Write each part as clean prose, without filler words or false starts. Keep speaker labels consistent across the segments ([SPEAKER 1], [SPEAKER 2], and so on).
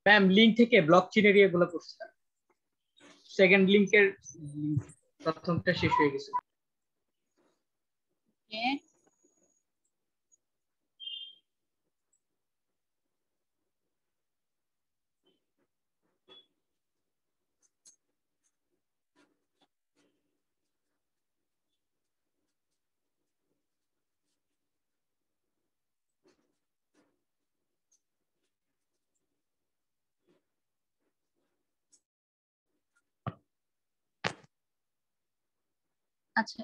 [SPEAKER 1] Ma'am link থেকে ব্লকচেনের এগুলো করছিলাম, সেকেন্ড লিংকের প্রথমটা শেষ হয়ে গেছে।
[SPEAKER 2] আচ্ছা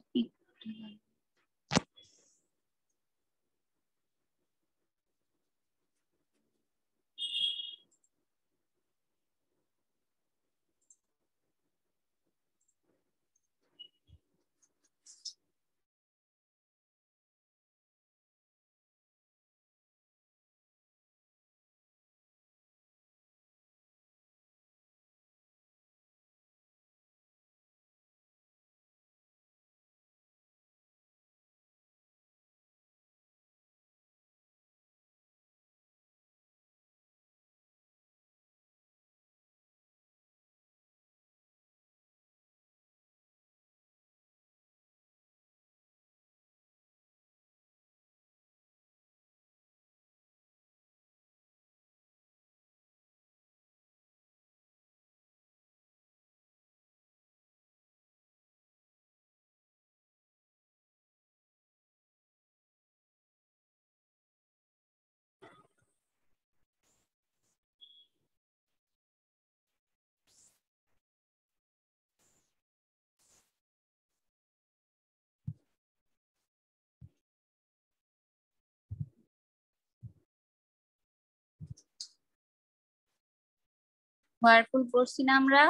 [SPEAKER 2] ওয়ারপুল পড়ছি না আমরা?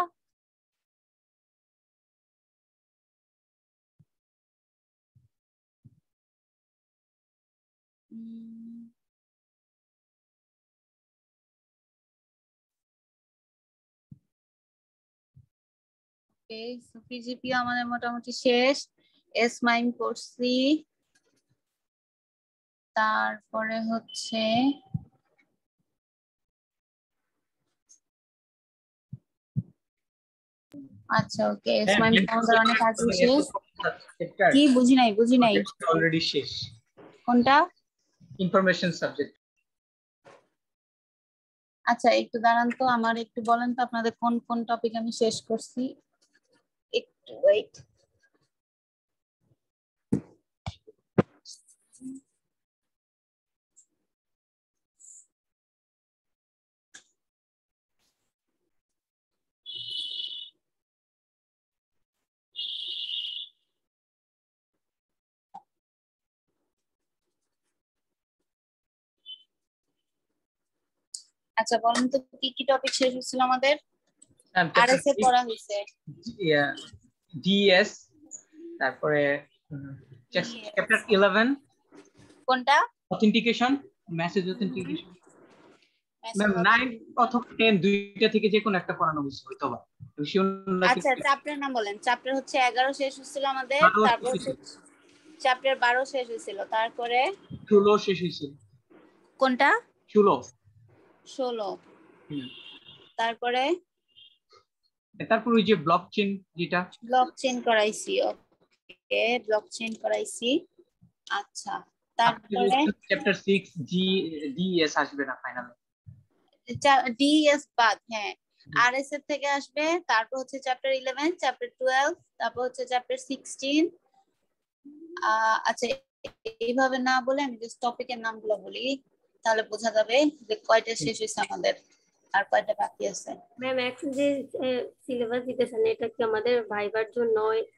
[SPEAKER 2] পিজিপিও আমাদের মোটামুটি শেষ। এস মাইম করছি, তারপরে হচ্ছে আচ্ছা ওকে এস মাইম আমাদের অনেক আগে শেষ। কি বুঝি নাই
[SPEAKER 1] অলরেডি শেষ।
[SPEAKER 2] কোনটা?
[SPEAKER 1] Information subject.
[SPEAKER 2] আচ্ছা একটু দাঁড়ান তো, আমার একটু বলেন তো আপনাদের কোন কোন টপিক আমি শেষ করছি, একটু ওয়েট। আচ্ছা বলেন তো কি কি টপিক শেষ হয়েছিল আমাদের? আরএস এ পড়া হয়েছে,
[SPEAKER 1] ডিএস, তারপরে চ্যাপ্টার 11
[SPEAKER 2] কোনটা?
[SPEAKER 1] Authentication, message authentication. ম্যাম 9 অথবা 10 দুইটা থেকে যে কোনো একটা পড়ানো হয়েছে হয়তো বা।
[SPEAKER 2] আচ্ছা চ্যাপ্টার নাম বলেন। চ্যাপ্টার হচ্ছে 11 শেষ হয়েছিল আমাদের, তারপর চ্যাপ্টার 12 শেষ হয়েছিল, তারপরে
[SPEAKER 1] 16 শেষ হয়েছিল।
[SPEAKER 2] কোনটা?
[SPEAKER 1] 16।
[SPEAKER 2] তারপরে
[SPEAKER 1] ওই যে ব্লকচেন, যেটা
[SPEAKER 2] ব্লকচেন করাইছি। ওকে ব্লকচেন করাইছি। আচ্ছা তারপরে
[SPEAKER 1] চ্যাপ্টার 6 ডিএস আসবে না ফাইনালে,
[SPEAKER 2] ডিএস বাদ, হ্যাঁ আরএস এর থেকে আসবে। তারপর হচ্ছে চ্যাপ্টার 11, চ্যাপ্টার 12, তারপর হচ্ছে চ্যাপ্টার 16। আচ্ছা এইভাবে না বলে আমি জাস্ট টপিকের নামগুলো বলি, তাহলে বোঝা যাবে যে কয়টা শেষ হয়েছে আমাদের আর কয়টা বাকি আছে।
[SPEAKER 3] ম্যাম এখন যে সিলেবাস দিতেছেন এটা কি আমাদের ভাইবার জন্য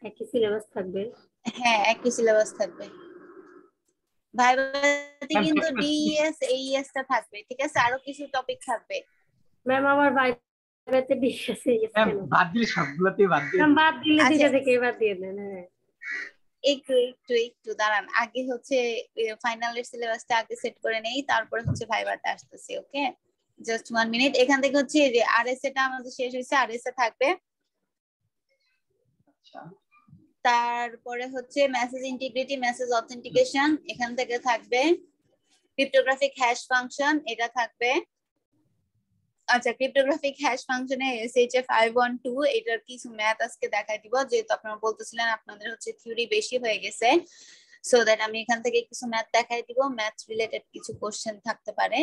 [SPEAKER 3] একই সিলেবাস থাকবে?
[SPEAKER 2] হ্যাঁ একই সিলেবাস থাকবে। ভাইবাতে কিন্তু ডিএস এইএস টা থাকবে, ঠিক আছে, আরো কিছু টপিক থাকবে।
[SPEAKER 3] ম্যাম আমার ভাইবাতে ডিএস এইএস কেন?
[SPEAKER 1] বাদ দিলে সবগুলোতেই বাদ দিলে।
[SPEAKER 3] ম্যাম বাদ দিলে দুইটা থেকে বাদ দিয়ে দেন। হ্যাঁ
[SPEAKER 2] একটু দাঁড়ান, আগে হচ্ছে ফাইনালের সিলেবাসটা আগে সেট করে নেই, তারপরে হচ্ছে ভাইবাটা আসতেছে। ওকে, জাস্ট 1 মিনিট। এখান থেকে হচ্ছে যে আরএসএ টা আমাদের শেষ হয়েছে, আরএসএ থাকবে।
[SPEAKER 1] আচ্ছা,
[SPEAKER 2] তারপরে হচ্ছে মেসেজ ইন্টিগ্রিটি, মেসেজ অথেন্টিকেশন, এখান থেকে থাকবে ক্রিপ্টোগ্রাফিক হ্যাশ ফাংশন, এটা থাকবে। আচ্ছা, ক্রিপ্টোগ্রাফিক হ্যাশ ফাংশনে SHA 512 এটার কিছু ম্যাথ আজকে দেখাই দিব, যেহেতু আপনারা বলতেছিলেন আপনাদের হচ্ছে থিওরি বেশি হয়ে গেছে, সো দ্যাট আমি এখান থেকে কিছু ম্যাথ দেখাই দিব, ম্যাথ রিলেটেড কিছু কোশ্চেন থাকতে পারে।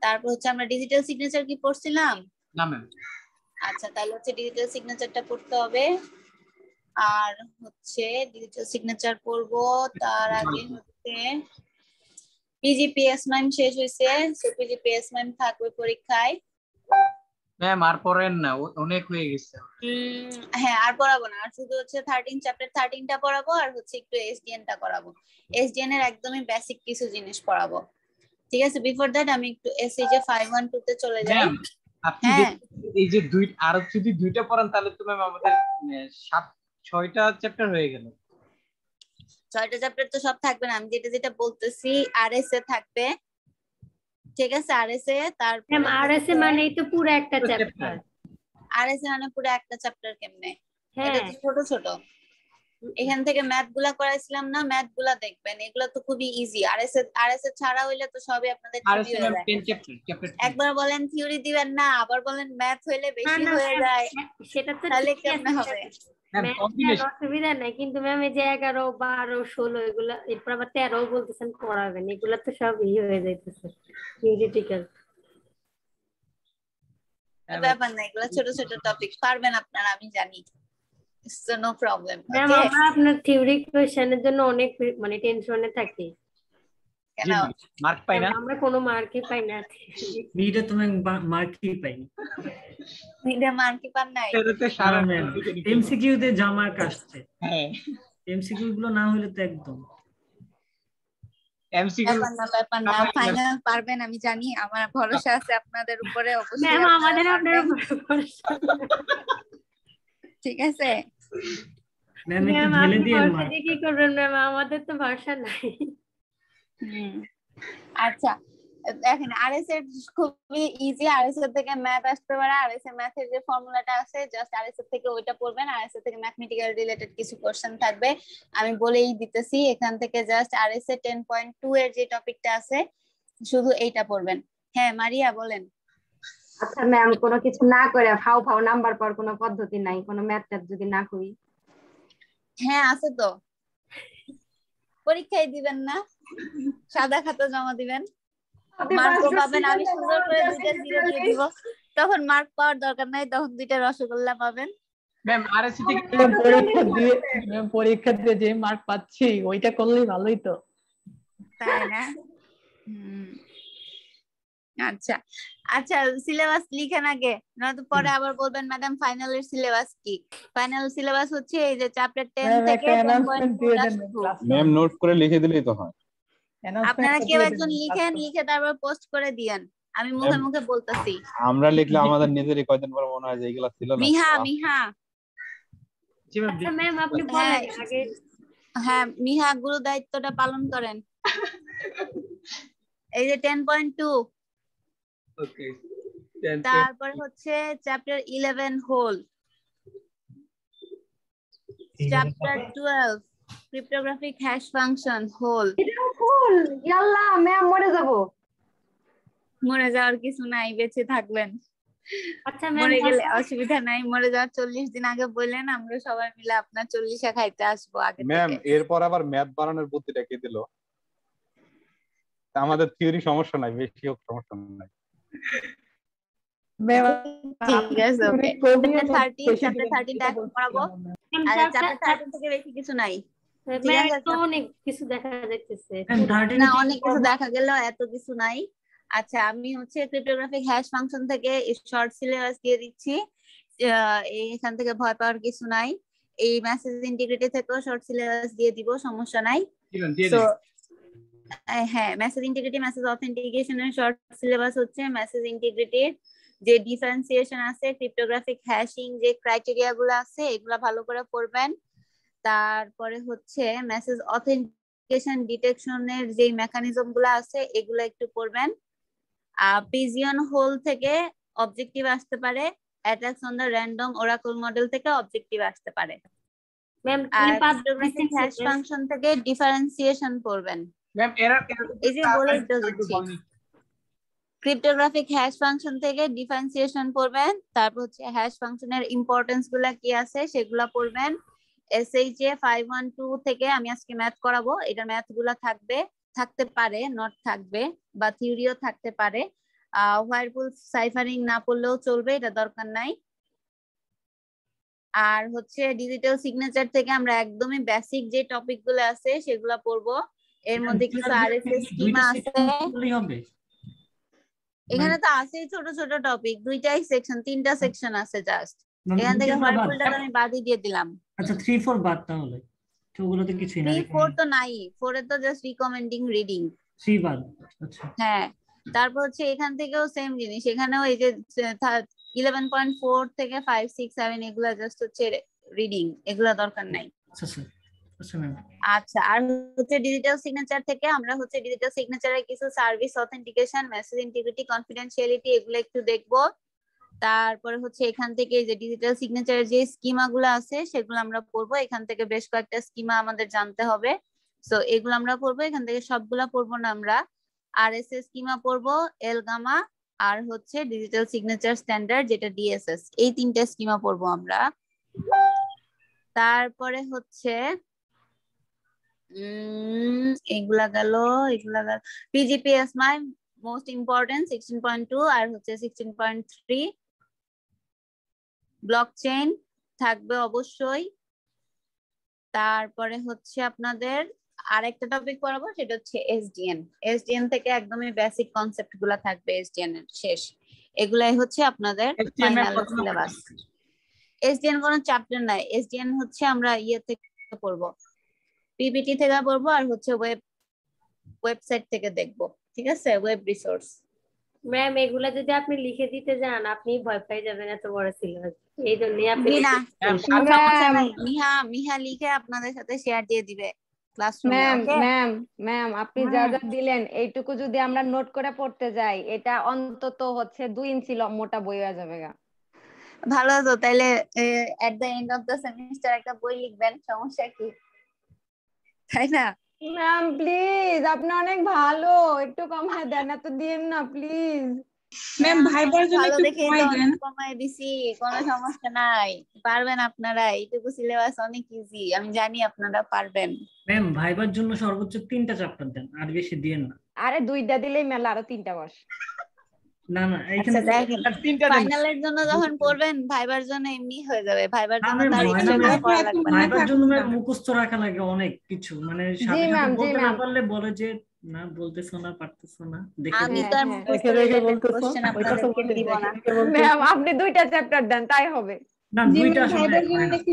[SPEAKER 2] তারপর হচ্ছে আমরা ডিজিটাল সিগনেচার কি পড়ছিলাম?
[SPEAKER 1] না ম্যাম।
[SPEAKER 2] আচ্ছা, তাহলে হচ্ছে ডিজিটাল সিগনেচারটা পড়তে হবে। আর হচ্ছে ডিজিটাল সিগনেচার পড়ব, তার আগে হচ্ছে পিজিপিএস ম্যাম শেষ হয়েছে, সো পিজিপিএস ম্যাম থাকবে পরীক্ষায়।
[SPEAKER 1] ম্যাম আর পড়েন না, অনেক হয়ে গেছে।
[SPEAKER 2] হ্যাঁ, আর পড়াবো না, আর শুধু হচ্ছে 13 চ্যাপ্টার 13টা পড়াবো, আর হচ্ছে একটু এসডিএন টা করাবো। এসডিএন এর একদমই বেসিক কিছু জিনিস পড়াবো, ঠিক আছে? বিফোর দ্যাট আমি একটু SHA 512 তে চলে যাই।
[SPEAKER 1] ম্যাম আপনি
[SPEAKER 2] হ্যাঁ,
[SPEAKER 1] এই যে আর যদি দুইটা পড়ান তাহলে তো ম্যাম আমাদের 6টা চ্যাপ্টার হয়ে গেল।
[SPEAKER 2] 6টা চ্যাপ্টার তো সব থাকবে না, আমি যেটা যেটা বলতেছি আরএসএ থাকবে, ঠিক আছে? আরএসএ, তারপর
[SPEAKER 3] ম্যাম আরএসএ মানেই তো পুরো একটা চ্যাপ্টার।
[SPEAKER 2] আরএসএ মানে পুরো একটা চ্যাপ্টার কেমনে?
[SPEAKER 3] হ্যাঁ,
[SPEAKER 2] এটা তো ছোট ছোট। এখান থেকে ম্যাথ গুলা করাইছিলাম না, ম্যাথ গুলা দেখবেন, এগুলো তো খুবই ইজি। আরএসএ ছাড়া হইলে তো সবই আপনাদের থিওরি হয়ে যায়।
[SPEAKER 1] 10 চ্যাপ্টার
[SPEAKER 2] একবার বলেন থিওরি দিবেন না, আবার বলেন ম্যাথ হইলে বেশি
[SPEAKER 3] না,
[SPEAKER 2] হয়ে যায়,
[SPEAKER 3] সেটা তো
[SPEAKER 2] তাহলে
[SPEAKER 3] ঠিক
[SPEAKER 2] কেমনে
[SPEAKER 3] আছে,
[SPEAKER 2] হবে?
[SPEAKER 3] অসুবিধা নাই, কিন্তু ম্যাম এই যে 11, 12, 16 এগুলা, এরপর আবার 13 বলতেছেন পড়াবেন, এগুলা তো সব হয়ে যাইতেছে থিওরিটিক্যাল।
[SPEAKER 2] ব্যাপার না, এগুলো ছোট ছোট টপিক, পারবেন আপনারা, আমি জানি, সো নো প্রবলেম।
[SPEAKER 3] ম্যাম আমরা আপনার থিওরি কোশ্চেনের জন্য অনেক মানে টেনশনে থাকি।
[SPEAKER 2] কেন?
[SPEAKER 1] মার্ক পাই না,
[SPEAKER 3] আমরা কোনো মার্কই পাই না।
[SPEAKER 4] মিডে তুমি মার্কই পাইনি।
[SPEAKER 2] মিডে মার্ক কি পান নাই?
[SPEAKER 1] এটাতে সারা
[SPEAKER 4] এমসিকিউ তে যা মার্ক আসছে,
[SPEAKER 1] হ্যাঁ
[SPEAKER 4] এমসিকিউ গুলো না হলে তো একদম।
[SPEAKER 1] এমসিকিউ
[SPEAKER 2] ব্যাপার না, ফাইনাল পারবেন, আমি জানি, আমার ভরসা আছে আপনাদের উপরে, অবশ্যই
[SPEAKER 3] ম্যাম আমাদের
[SPEAKER 2] আপনারা
[SPEAKER 3] আপনার
[SPEAKER 2] পারবেন।
[SPEAKER 3] উপর ভরসা।
[SPEAKER 2] ঠিক আছে
[SPEAKER 4] ম্যাম একটু
[SPEAKER 3] ম্যাম
[SPEAKER 4] ঢেলে
[SPEAKER 3] আপনি
[SPEAKER 4] দিয়েন
[SPEAKER 3] ভরসা
[SPEAKER 4] মার্ক।
[SPEAKER 3] দিয়ে কি করবেন ম্যাম, আমাদের তো ভরসা নাই।
[SPEAKER 2] আচ্ছা, দেখেন আরএস এর খুবই ইজি, আরএস এর থেকে ম্যাথ আসতে পারে, আরএস এর ম্যাথের যে ফর্মুলাটা আছে জাস্ট আরএস এর থেকে ওইটা পড়বেন, আরএস এর থেকে ম্যাথমেটিক্যাল রিলেটেড কিছু কোশ্চেন থাকবে, আমি বলেই দিতেছি। এখান থেকে জাস্ট আরএস এর 10.2 এর যে টপিকটা আছে শুধু এইটা পড়বেন। হ্যাঁ মারিয়া বলেন।
[SPEAKER 5] আচ্ছা ম্যাম, কোনো কিছু না করে ফাও ফাও নাম্বার পাওয়ার কোনো পদ্ধতি নাই? কোনো ম্যাথ ট্যাথ যদি না করি?
[SPEAKER 2] হ্যাঁ আছে তো, পরীক্ষায় দিবেন না, সাদা খাতা জমা দিবেন, মার্ক পাবেন, আমি সুন্দর করে 2টা 0 দিয়ে দিব, তখন মার্ক পাওয়ার দরকার নাই, তখন 2টা রসগোল্লা পাবেন।
[SPEAKER 1] ম্যাম আরএসসি থেকে
[SPEAKER 6] পরীক্ষা দিয়ে যে মার্ক পাচ্ছি ওইটা করলেই ভালোই তো,
[SPEAKER 2] তাই না? আচ্ছা আচ্ছা, সিলেবাস লিখেন আগে, নয়তো পরে আবার বলবেন ম্যাডাম ফাইনালের সিলেবাস কি। ফাইনাল সিলেবাস হচ্ছে এই যে চ্যাপ্টার 10 থেকে 10.2।
[SPEAKER 7] ম্যাম নোট করে লিখে দিলেই তো হয়।
[SPEAKER 2] আপনারা কেউ একজন লিখেন, লিখে তারপর পোস্ট করে দিয়েন, আমি মুখে মুখে বলতাছি।
[SPEAKER 7] আমরা লিখলে আমাদের নিজেরই কয়দিন পর মনে হয় যে এগুলা ছিল না।
[SPEAKER 2] মিহা
[SPEAKER 3] আচ্ছা ম্যাম আপনি বলেন আগে।
[SPEAKER 2] হ্যাঁ মিহা, গুরু দায়িত্বটা পালন করেন। এই যে 10.2,
[SPEAKER 1] ওকে,
[SPEAKER 2] তারপর হচ্ছে চ্যাপ্টার 11 হোল, চ্যাপ্টার 12 ক্রিপ্টোগ্রাফিক হ্যাশ ফাংশন হোল।
[SPEAKER 5] ফুল ইয়াল্লাহ ম্যাম, মরে যাব।
[SPEAKER 2] মরে যাওয়ার কিছু নাই, বেঁচে থাকবেন।
[SPEAKER 3] আচ্ছা ম্যাম
[SPEAKER 2] মরে গেলে অসুবিধা নাই, মরে যাওয়ার 40 দিন আগে বললেন, আমরা সবাই মিলে আপনার 40 খাইতে আসবো আগে
[SPEAKER 7] ম্যাম
[SPEAKER 2] থেকে।
[SPEAKER 7] এরপর আবার ম্যাথ বানানোর বুদ্ধিটা কে দিল? আমাদের থিওরি সমস্যা নাই, বেশি হোক সমস্যা নাই।
[SPEAKER 2] ঠিক আছে, ওকে। চ্যাপ্টার 13 টা এখন পড়াবো, আর চ্যাপ্টার 13 থেকে বেশি কিছু নাই।
[SPEAKER 3] ম্যাম তো অনেক কিছু দেখা যাচ্ছে
[SPEAKER 2] না, অনেক কিছু দেখা গেল, এত কিছু নাই। আচ্ছা, আমি হচ্ছে ক্রিপ্টোগ্রাফিক হ্যাশ ফাংশন থেকে শর্ট সিলেবাস দিয়ে দিচ্ছি, এখান থেকে ভয় পাওয়ার কিছু নাই। এই মেসেজ ইন্টিগ্রিটি থেকেও শর্ট সিলেবাস দিয়ে দিব, সমস্যা নাই। তো হ্যাঁ, মেসেজ ইন্টিগ্রিটি, মেসেজ অথেন্টিকেশনের শর্ট সিলেবাস হচ্ছে মেসেজ ইন্টিগ্রিটির যে ডিফারেন্সিয়েশন আছে, ক্রিপ্টোগ্রাফিক হ্যাশিং যে ক্রাইটেরিয়া গুলো আছে, এগুলা ভালো করে পড়বেন। তারপরে হচ্ছে মেসেজ অথেন্টিকেশন ডিটেকশনের যে মেকানিজম গুলো আছে এগুলো একটু পড়বেন। পিজিয়ন হোল থেকে অবজেক্টিভ আসতে পারে, attacks on the random Oracle model থেকে অবজেক্টিভ আসতে পারে।
[SPEAKER 3] ম্যাম
[SPEAKER 2] আর ক্রিপ্টোগ্রাফিক হ্যাশ ফাংশন থেকে ডিফারেন্সিয়েশন পড়বেন।
[SPEAKER 1] ম্যাম
[SPEAKER 2] এই যে বলেই তো দিচ্ছি, ক্রিপ্টোগ্রাফিক হ্যাশ ফাংশন থেকে ডিফারেন্সিয়েশন পড়বেন, তারপর হচ্ছে হ্যাশ ফাংশনের ইম্পর্টেন্স গুলা কি আছে সেগুলা পড়বেন। SHA 512 থেকে আমি আজকে ম্যাথ করাবো, এটা ম্যাথ গুলা থাকতে পারে, নট থাকবে, বা থিওরিও থাকতে পারে। হোয়াইরপুল সাইফারিং না পড়লেও চলবে, এটা দরকার নাই। আর হচ্ছে ডিজিটাল সিগনেচার থেকে আমরা একদমই বেসিক যে টপিক গুলো আছে সেগুলা পড়বো। এর মধ্যে কিছু RSS স্কিমা আছে, এখানে তো আছে ছোট ছোট টপিক, দুইটাই সেকশন, 3টা সেকশন আছে জাস্ট। এখান থেকে হোয়াইটবোর্ডটা আমি বাদই দিয়ে দিলাম।
[SPEAKER 4] আচ্ছা 3 4 বাদ তাহলে তো ওগুলোতে কিছুই না।
[SPEAKER 2] 3 4 তো নাই, 4 এ তো জাস্ট রিকমেন্ডিং রিডিং।
[SPEAKER 4] 3 বাদ। আচ্ছা
[SPEAKER 2] হ্যাঁ, তারপর হচ্ছে এখান থেকেও সেম জিনিস, এখানেও এই যে 11.4 থেকে 5 6 7 এগুলা জাস্ট হচ্ছে রিডিং, এগুলা দরকার নাই।
[SPEAKER 4] আচ্ছা স্যার। আচ্ছা ম্যাম।
[SPEAKER 2] আচ্ছা, আর হচ্ছে ডিজিটাল সিগনেচার থেকে আমরা হচ্ছে ডিজিটাল সিগনেচারের কিছু service authentication, message integrity, confidentiality এগুলো একটু দেখবো। তারপরে হচ্ছে এখান থেকে যে ডিজিটাল সিগনেচারের যে স্কিমা গুলো আছে সেগুলো আমরা পড়বো। এখান থেকে বেশ কয়েকটা স্কিমা আমাদের জানতে হবে, সো এগুলো আমরা পড়বো। এখান থেকে সবগুলা পড়বো না আমরা, RSS স্কিমা পড়বো, এলগামা, আর হচ্ছে ডিজিটাল সিগনেচার স্ট্যান্ডার্ড যেটা DSS, এই 3টা স্কিমা পড়বো আমরা। তারপরে হচ্ছে এগুলা গেল PGPS মাই মোস্ট ইম্পর্টেন্ট 16.2 আর হচ্ছে 16.3। ব্লকচেইন থাকবে অবশ্যই। তারপরে হচ্ছে আপনাদের আরেকটা টপিক পড়াবো, সেটা হচ্ছে SDN থেকে একদমই বেসিক কনসেপ্ট গুলা থাকবে, SDN এর শেষ। এগুলাই হচ্ছে আপনাদের ফাইনাল সিলেবাস। SDN কোনো চ্যাপ্টার নাই, SDN হচ্ছে আমরা ইয়ে থেকে পড়বো, PPT থেকে পড়বো, আর হচ্ছে ওয়েবসাইট থেকে দেখবো, ঠিক আছে, ওয়েব রিসোর্স।
[SPEAKER 3] ম্যাম এগুলা যদি আপনি লিখে দিতে যান আপনি ভয় পেয়ে যাবেন, এত বড় সিলেবাস। এই জন্যই আপনি
[SPEAKER 2] মিহা লিখে আপনাদের সাথে শেয়ার দিয়ে দিবে ক্লাসরুমে।
[SPEAKER 5] ম্যাম
[SPEAKER 2] ওকে
[SPEAKER 5] ম্যাম ম্যাম আপনি যা যা দিলেন এইটুকু যদি আমরা নোট করে পড়তে যাই, এটা অন্তত হচ্ছে 2 ইঞ্চি মোটা বই হয়ে যাবে গা।
[SPEAKER 2] ভালো তো, তাইলে at the end of the semester একটা বই লিখবেন, সমস্যা কি, তাই না?
[SPEAKER 5] ম্যাম প্লিজ, আপনি অনেক ভালো, একটু কমায় দেন, এত দিন না প্লিজ।
[SPEAKER 8] ম্যাম ভাইবার জন্য
[SPEAKER 2] ভালো
[SPEAKER 8] একটু
[SPEAKER 2] দেখে
[SPEAKER 8] কমাই
[SPEAKER 2] তো
[SPEAKER 8] দেন।
[SPEAKER 2] অনেক কমায় দিছি, কোনো সমস্যা নাই, পারবেন আপনারা, এইটুকু সিলেবাস অনেক ইজি, আমি জানি আপনারা পারবেন।
[SPEAKER 4] ম্যাম ভাইবার জন্য সর্বোচ্চ 3টা চ্যাপ্টার দেন, আর বেশি দিয়েন না।
[SPEAKER 5] আরে 2টা দিলেই মেলা, আরো 3টা বস।
[SPEAKER 4] না না এখানে
[SPEAKER 2] ফাইনালের জন্য যখন পড়বেন ভাইবার জন্য এমনি হয়ে যাবে, ভাইবার জন্য তার ইচ্ছে করে পড়া লাগবে না।
[SPEAKER 4] ভাইবার জন্য ম্যাম মুখস্থ রাখা লাগে অনেক কিছু, মানে সাথে সাথে বলতে না পারলে বলে যে না বলতেছো না, পারতেছো না, দেখে
[SPEAKER 2] আমি তো আর মুখস্থ কোশ্চেন আপনাদেরকে দিব না।
[SPEAKER 5] ম্যাম আপনি 2টা চ্যাপ্টার দেন, তাই হবে।
[SPEAKER 4] না 2টা আসলে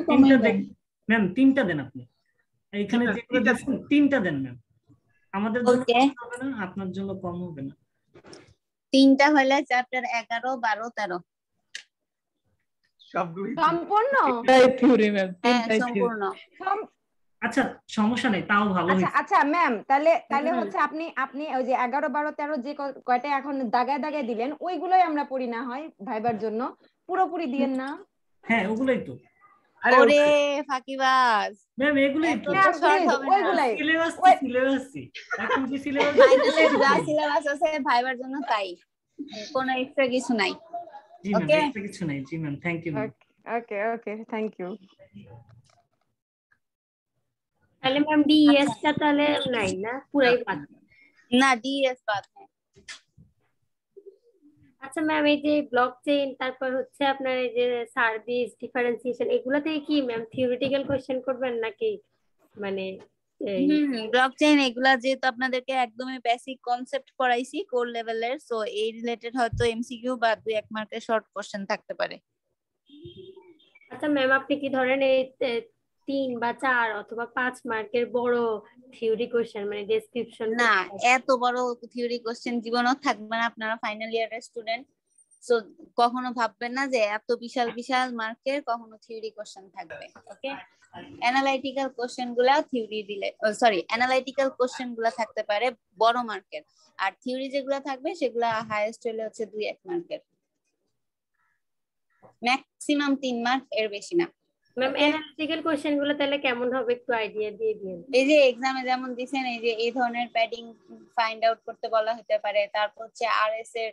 [SPEAKER 4] 3টা দেন ম্যাম, 3টা দেন আপনি, এইখানে যেগুলো দেখুন 3টা দেন ম্যাম, আমাদের জন্য কম হবে না, আপনার জন্য কম হবে না।
[SPEAKER 2] 3টা হলে চ্যাপ্টার 11 12 13
[SPEAKER 1] সবগুলো
[SPEAKER 5] সম্পূর্ণ
[SPEAKER 6] থিওরি ম্যাম,
[SPEAKER 2] সম্পূর্ণ।
[SPEAKER 4] আচ্ছা সমস্যা নেই, তাও ভালো
[SPEAKER 5] আচ্ছা
[SPEAKER 4] হয়েছে।
[SPEAKER 5] আচ্ছা ম্যাম, তাহলে হচ্ছে আপনি ওই যে 11 12 13 যে কয়টা এখন দাগায় দাগায় দিলেন ওইগুলোই আমরা পড়ি, না হয় ভাইবার জন্য পুরোপুরি দিয়েন না।
[SPEAKER 4] হ্যাঁ ওগুলাই তো।
[SPEAKER 2] ওরে ফাকিবাজ
[SPEAKER 4] ম্যাম এগুলাই তো
[SPEAKER 5] ওইগুলাই
[SPEAKER 4] সিলেবাস এখন কি সিলেবাস
[SPEAKER 2] ফাইনালের যা সিলেবাস আছে ভাইবার জন্য তাই, কোনো এক্সট্রা কিছু নাই।
[SPEAKER 4] জি ম্যাম এক্সট্রা কিছু নাই। জি ma'am thank you.
[SPEAKER 5] Okay okay thank you.
[SPEAKER 3] তাহলে ম্যাম ডিএস টা তাহলে নাই না, পুরাই বাদ
[SPEAKER 2] না, ডিএস বাদ है।
[SPEAKER 3] আচ্ছা ম্যাম এই যে ব্লকচেইন, তারপর হচ্ছে আপনার এই যে সার্ভিস ডিফারেন্সিয়েশন, এগুলা থেকে কি ম্যাম থিওরিটিক্যাল কোশ্চেন করবেন নাকি মানে
[SPEAKER 2] ব্লকচেইন এগুলা যেহেতু আপনাদেরকে একদমই বেসিক কনসেপ্ট পড়াইছি কোর লেভেলের, সো এই রিলেটেড হয়তো এমসিকিউ বা 2-1 মার্কের শর্ট কোশ্চেন থাকতে পারে।
[SPEAKER 3] আচ্ছা ম্যাম আপনি কি ধরেন এই 3 বা 4 অথবা 5 মার্কের বড় থিওরি কোশ্চেন মানে ডেসক্রিপশন?
[SPEAKER 2] না, এত বড় থিওরি কোশ্চেন জীবনও থাকবে না, আপনারা ফাইনাল ইয়ারের স্টুডেন্ট, সো কখনো ভাববেন না যে এত বিশাল বিশাল মার্কের কখনো থিওরি কোশ্চেন থাকবে। ওকে, অ্যানালাইটিক্যাল কোশ্চেন গুলা থিওরি দিলে সরি অ্যানালাইটিক্যাল কোশ্চেন গুলা থাকতে পারে বড় মার্কের, আর থিওরি যেগুলা থাকবে সেগুলা হাইয়েস্ট হলে হচ্ছে 2-1 মার্কের, ম্যাক্সিমাম 3 মার্ক, এর বেশি না।
[SPEAKER 3] ম্যাম অ্যানালিটিক্যাল কোশ্চেন গুলো তাহলে কেমন হবে একটু আইডিয়া দিয়ে দিন।
[SPEAKER 2] এই যে এক্সামে যেমন দিছেন এই যে এই ধরনের প্যাডিং ফাইন্ড আউট করতে বলা হতে পারে, তারপর হচ্ছে আরএস এর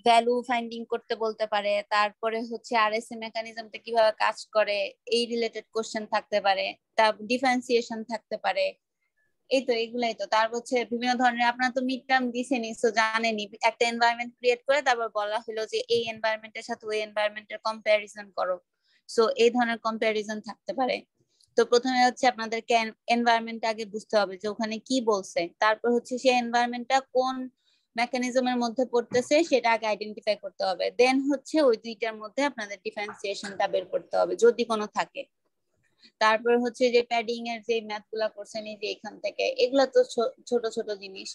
[SPEAKER 2] ভ্যালু ফাইন্ডিং করতে বলতে পারে, তারপরে হচ্ছে আরএস এর মেকানিজমটা কিভাবে কাজ করে এই রিলেটেড কোশ্চেন থাকতে পারে, তারপর ডিফারেন্সিয়েশন থাকতে পারে, এই তো এগুলাই তো। তারপর হচ্ছে বিভিন্ন ধরনের আপনারা তো মিড টার্ম দিছেনই, সো জানেনই একটা এনভায়রনমেন্ট ক্রিয়েট করে তারপর বলা হলো যে এই এনভায়রনমেন্টের সাথে ওই এনভায়রনমেন্টের কম্প্যারিজন করো, সো এই ধরনের কম্প্যারিজন থাকতে পারে। তো প্রথমে হচ্ছে আপনাদেরকে এনভায়রনমেন্ট আগে বুঝতে হবে যে ওখানে কি বলছে, তারপর হচ্ছে সেই এনভায়রনমেন্টটা কোন মেকানিজমের মধ্যে পড়তেছে সেটা আগে আইডেন্টিফাই করতে হবে, দেন হচ্ছে ওই দুইটার মধ্যে আপনাদের ডিফারেন্সিয়েশনটা বের করতে হবে যদি কোনো থাকে। তারপর হচ্ছে যে প্যাডিং এর যে ম্যাথ গুলা করছেন এই যে এখান থেকে, এগুলা তো ছোট ছোট জিনিস,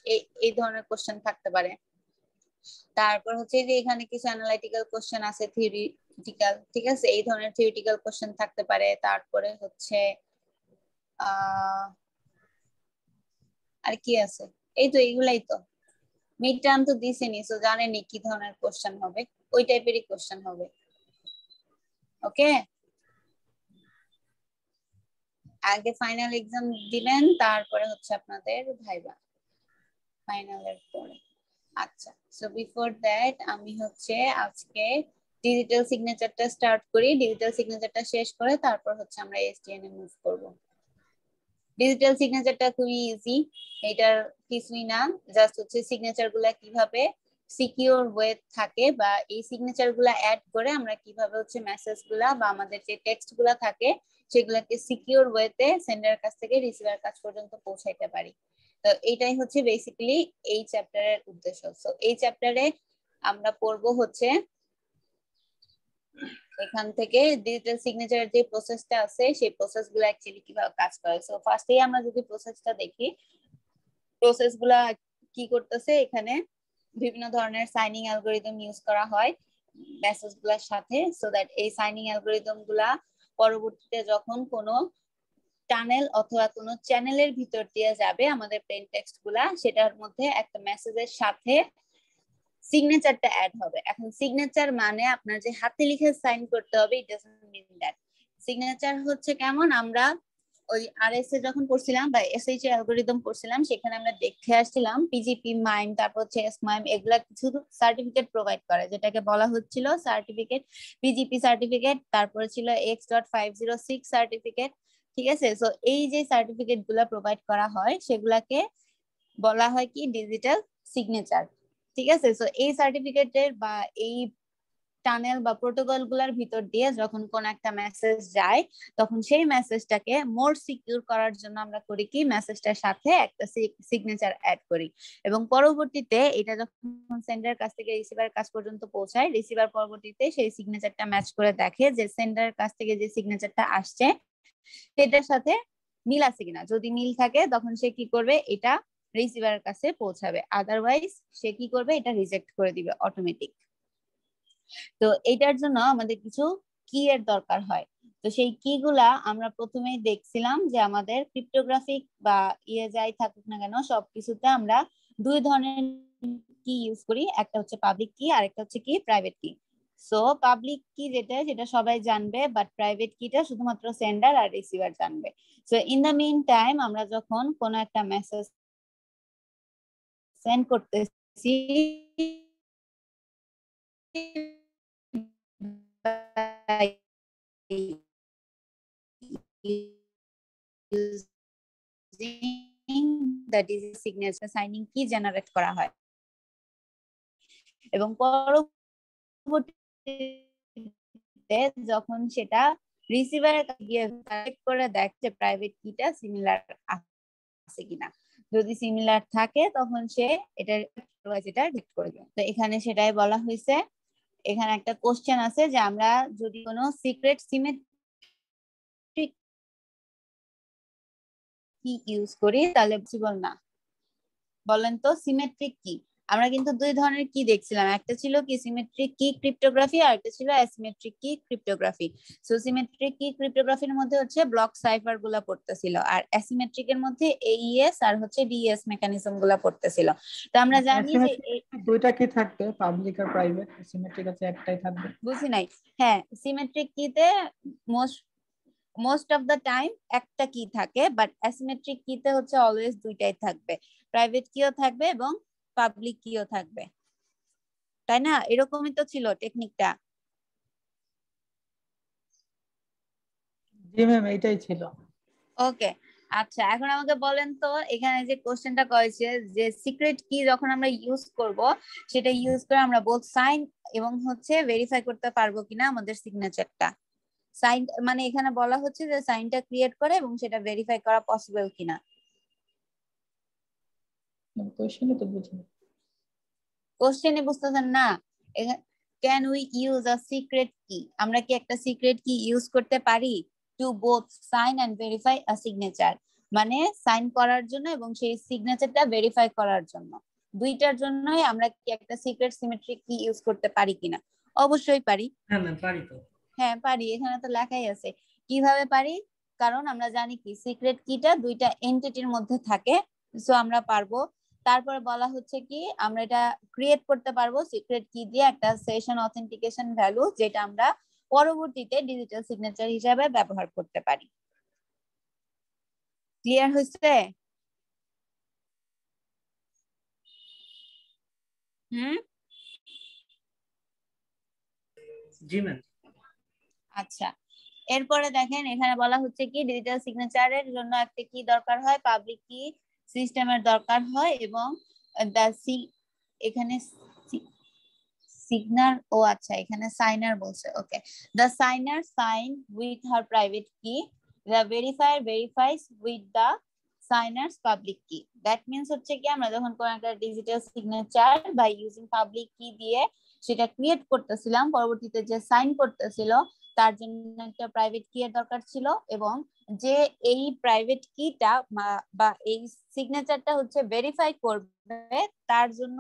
[SPEAKER 2] এই ধরনের কোশ্চেন থাকতে পারে। তারপর হচ্ছে যে এখানে কিছু অ্যানালাইটিক্যাল কোশ্চেন আছে থিওরিটিক্যাল, ঠিক আছে, এই ধরনের থিওরিটিক্যাল কোশ্চেন থাকতে পারে। তারপরে হচ্ছে আর কি আছে, এই তো এইগুলাই তো। মিড টার্ম তো দিছেনি, সো জানেনই কি ধরনের কোশ্চেন হবে, ওই টাইপেরই কোশ্চেন হবে। ওকে, আগে ফাইনাল এক্সাম দিবেন, তারপরে হচ্ছে আপনাদের ভাইবা ফাইনালের পরে। আচ্ছা, সো বিফোর দ্যাট আমি হচ্ছে আজকে ডিজিটাল সিগনেচারটা স্টার্ট করি, ডিজিটাল সিগনেচারটা শেষ করে তারপর হচ্ছে আমরা এসডিএন এ মুভ করব। ডিজিটাল সিগনেচারটা খুবই ইজি, এটার কিছুই না, জাস্ট হচ্ছে সিগনেচার গুলা কিভাবে সিকিউর ওয়ে থাকে বা এই সিগনেচার গুলা অ্যাড করে আমরা কিভাবে হচ্ছে মেসেজ গুলা বা আমাদের যে টেক্সট গুলা থাকে সেগুলাকে সিকিউর ওয়েতে সেন্ডারের কাছ থেকে রিসিভার কাছ পর্যন্ত পৌঁছাইতে পারি। তো এইটাই হচ্ছে বেসিক্যালি এই চ্যাপ্টারের উদ্দেশ্য। সো এই চ্যাপ্টারে আমরা পড়বো হচ্ছে এখান থেকে ডিজিটাল সিগনেচারের যে প্রসেসটা আছে সেই প্রসেসগুলো অ্যাকচুয়ালি কিভাবে কাজ করে। সো ফার্স্টেই আমরা যদি প্রসেসটা দেখি, প্রসেসগুলা কি করতেছে, এখানে বিভিন্ন ধরনের সাইনিং অ্যালগরিদম ইউজ করা হয় মেসেজগুলোর সাথে, সো দ্যাট এই সাইনিং অ্যালগরিদম গুলা পরবর্তীতে যখন কোনো টানেল অথবা কোনো চ্যানেলের ভিতর দিয়ে যাবে আমাদের প্লেন টেক্সট গুলা, সেটার মধ্যে একটা মেসেজের সাথে সিগনেচারটা অ্যাড হবে। এখন সিগনেচার মানে আপনার যে হাতে লিখে সাইন করতে হবে, it doesn't mean that. Signature হচ্ছে কেমন, আমরা ওই আরএস এ যখন পড়ছিলাম বা এসএইচ এর অ্যালগরিদম পড়ছিলাম সেখানে আমরা দেখে আসছিলাম পিজিপি মাইম, তারপর হচ্ছে এসমাইম, এগুলা কিছু সার্টিফিকেট প্রোভাইড করে যেটাকে বলা হচ্ছিল সার্টিফিকেট, পিজিপি সার্টিফিকেট, তারপরে ছিল X.506 সার্টিফিকেট, ঠিক আছে। সো এই যে সার্টিফিকেট গুলা প্রোভাইড করা হয় সেগুলাকে বলা হয় কি ডিজিটাল সিগনেচার, ঠিক আছে। সো এই সার্টিফিকেটের বা এই টানেল বা প্রোটোকল গুলার ভিতর দিয়ে যখন কোন একটা মেসেজ যায় তখন সেই মেসেজটাকে মোর সিকিউর করার জন্য আমরা করি কি মেসেজটার সাথে একটা সিগনেচার অ্যাড করি, এবং পরবর্তীতে এটা যখন সেন্ডারের কাছ থেকে রিসিভারের কাছ পর্যন্ত পৌঁছায়, রিসিভার পরবর্তীতে সেই সিগনেচারটা ম্যাচ করে দেখে যে সেন্ডারের কাছ থেকে যে সিগনেচারটা আসছে সেটার সাথে মিল আছে কিনা, যদি মিল থাকে তখন সে কি করবে, এটা রিসিভারের কাছে পৌঁছাবে, আদারওয়াইজ সে কি করবে, এটা রিজেক্ট করে দিবে অটোমেটিক। তো এটার জন্য আমাদের কিছু কি এর দরকার হয়। তো সেই কি গুলা আমরা প্রথমেই দেখছিলাম যে আমাদের ক্রিপ্টোগ্রাফিক বা যাই থাকুক না কেন সবকিছুতে আমরা দুই ধরনের কি ইউজ করি, একটা হচ্ছে পাবলিক কি আর একটা হচ্ছে কি প্রাইভেট কি। সো পাবলিক কি যেটা সবাই জানবে, বাট প্রাইভেট কিটা শুধুমাত্র সেন্ডার আর রিসিভার জানবে। So in the meantime আমরা যখন কোনো একটা মেসেজ সেন্ড করতেছি that is signature signing key generate করা হয়, এবং পরবর্তীতে যখন সেটা রিসিভারে গিয়ে কালেক্ট করে দেখে প্রাইভেট কিটা সিমিলার আছে কিনা, যদি সিমিলার থাকে তখন সে এটা ডিটেক্ট করে দেবে। তো এখানে সেটাই বলা হয়েছে, এখানে একটা কোশ্চেন আছে যে আমরা যদি কোনো সিক্রেট সিমেট্রিক কি ইউজ করি তাহলে পসিবল না, বলেন তো সিমেট্রিক কি, আমরা কিন্তু দুই ধরনের কি দেখছিলাম, একটা ছিল কি সিমেট্রিক কি ক্রিপ্টোগ্রাফি আর একটা ছিল অ্যাসিমেট্রিক কি ক্রিপ্টোগ্রাফি। সো সিমেট্রিক কি ক্রিপ্টোগ্রাফির মধ্যে হচ্ছে ব্লক সাইফার গুলা পড়তেছিল, আর অ্যাসিমেট্রিক এর মধ্যে এইএস আর হচ্ছে ডিএস মেকানিজম গুলা পড়তেছিল। তো আমরা জানি যে
[SPEAKER 6] দুইটা কি থাকবে, পাবলিক আর প্রাইভেট? সিমেট্রিক আছে একটাই থাকবে।
[SPEAKER 2] বুঝি নাই। হ্যাঁ, সিমেট্রিক কিতে মোস্ট অফ দ্য টাইম একটা কি থাকে, বাট অ্যাসিমেট্রিক কিতে হচ্ছে অলওয়েজ দুইটাই থাকবে, প্রাইভেট কিও থাকবে এবং পাবলিক কিও থাকবে, তাই না? এরকমই তো ছিল টেকনিকটা।
[SPEAKER 6] জি ম্যাম, এইটাই ছিল।
[SPEAKER 2] ওকে, আচ্ছা এখন আমাকে বলেন তো, এখানে যে কোশ্চেনটা করেছে যে সিক্রেট কি যখন আমরা ইউজ করব, সেটা ইউজ করে আমরা বোথ সাইন এবং হচ্ছে ভেরিফাই করতে পারবো কিনা আমাদের সিগনেচারটা। সাইন মানে এখানে বলা হচ্ছে যে সাইনটা ক্রিয়েট করে এবং সেটা ভেরিফাই করা পসিবল কিনা।
[SPEAKER 6] কোশ্চেনই তো বুঝিনি।
[SPEAKER 2] কোশ্চেনে বুঝতেছেন না? Can we use a secret key? আমরা কি একটা সিক্রেট কি ইউজ করতে পারি to both sign and verify a signature, মানে সাইন করার জন্য এবং সেই সিগনেচারটা ভেরিফাই করার জন্য, দুইটার জন্যই আমরা কি একটা সিক্রেট সিমেট্রিক কি ইউজ করতে পারি কিনা? অবশ্যই পারি।
[SPEAKER 4] হ্যাঁ ম্যাম পারি তো।
[SPEAKER 2] হ্যাঁ পারি, এখানে তো লেখাই আছে কিভাবে পারি, কারণ আমরা জানি কি সিক্রেট কিটা দুইটা এন্টিটির মধ্যে থাকে, সো আমরা পারবো। তারপরে বলা হচ্ছে কি আমরা এটা ক্রিয়েট করতে পারবো সিক্রেট কি দিয়ে একটা সেশন অথেন্টিকেশন ভ্যালু, যেটা আমরা পরবর্তীতে ডিজিটাল সিগনেচার হিসেবে ব্যবহার করতে পারি। ক্লিয়ার হয়েছে?
[SPEAKER 4] জি ম্যাম।
[SPEAKER 2] আচ্ছা, এরপরে দেখেন এখানে বলা হচ্ছে কি ডিজিটাল সিগনেচারের জন্য একটা কি দরকার হয়, পাবলিক কি সিস্টেমের দরকার হয়, এবং এখানে সিগনার, ও আচ্ছা এখানে সাইনার বলছে। ওকে, the signer sign with her private key, the verifier verifies with the signer's public key. That means হচ্ছে কি আমরা যখন কোন একটা digital signature by using public key দিয়ে সেটা ক্রিয়েট করতেছিলাম, পরবর্তীতে যে সাইন করতেছিল তার জন্য একটা প্রাইভেট কি এর দরকার ছিল, এবং যে এই প্রাইভেট কিটা বা এই সিগনেচারটা হচ্ছে ভেরিফাই করবে তার জন্য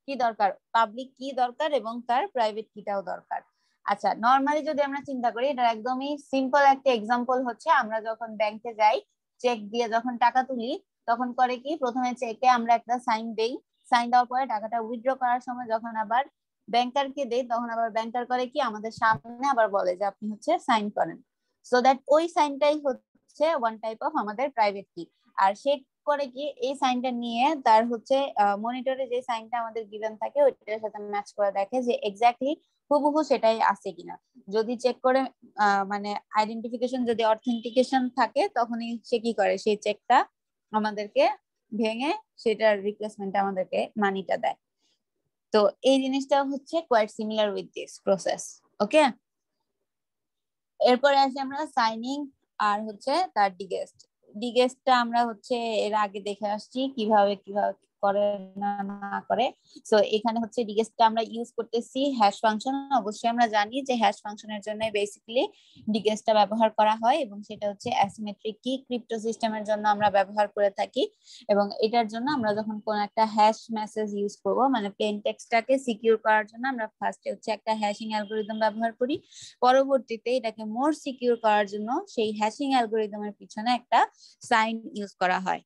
[SPEAKER 2] কি দরকার, পাবলিক কি দরকার এবং তার প্রাইভেট কিটাও দরকার। আচ্ছা, নরমালি যদি আমরা চিন্তা করি, এটা একদমই সিম্পল একটা এক্সাম্পল হচ্ছে আমরা যখন ব্যাংকে যাই চেক দিয়ে যখন টাকা তুলি, তখন করে কি প্রথমে চেকে আমরা একটা সাইন দেই, সাইন দেওয়ার পরে টাকাটা উইথড্র করার সময় যখন আবার ব্যাংকারকে দেই, তখন আবার ব্যাংকার করে কি আমাদের সামনে আবার বলে যে আপনি হচ্ছে সাইন করেন, সো দ্যাট ওই সাইনটাই হচ্ছে ওয়ান টাইপ অফ আমাদের প্রাইভেট কি। আর সে করে কি এই সাইনটা নিয়ে তার হচ্ছে মনিটরে যে সাইনটা আমাদের গিভেন থাকে ওইটার সাথে ম্যাচ করে দেখে যে এক্স্যাক্টলি হুবহু সেটাই আছে কিনা। যদি চেক করে মানে আইডেন্টিফিকেশন যদি অথেন্টিকেশন থাকে, তখনই সে কি করে সেই চেকটা আমাদেরকে ভেঙে সেটার রিপ্লেসমেন্ট আমাদেরকে মানিটা দেয়। তো এই জিনিসটা হচ্ছে quite similar with this process. Okay, এরপরে আসি আমরা সাইনিং আর হচ্ছে তার ডিগেস্টটা আমরা হচ্ছে এর আগে দেখে আসছি কিভাবে করে না করে। সো এখানে হচ্ছে ডিগেস্টটা আমরা ইউজ করতেছি হ্যাশ ফাংশন। অবশ্যই আমরা জানি যে হ্যাশ ফাংশনের জন্য বেসিক্যালি ডিগেস্টটা ব্যবহার করা হয়, এবং সেটা হচ্ছে অ্যাসিমেট্রিক কি ক্রিপ্টো সিস্টেমের জন্য আমরা ব্যবহার করে থাকি। এবং এটার জন্য আমরা যখন কোন একটা হ্যাশ মেসেজ ইউজ করব, মানে প্লেন টেক্সটটাকে সিকিউর করার জন্য আমরা ফার্স্টে হচ্ছে একটা হ্যাশিং অ্যালগরিদম ব্যবহার করি, পরবর্তীতে এটাকে মোর সিকিউর করার জন্য সেই হ্যাশিং অ্যালগরিদমের পিছনে একটা সাইন ইউজ করা হয়,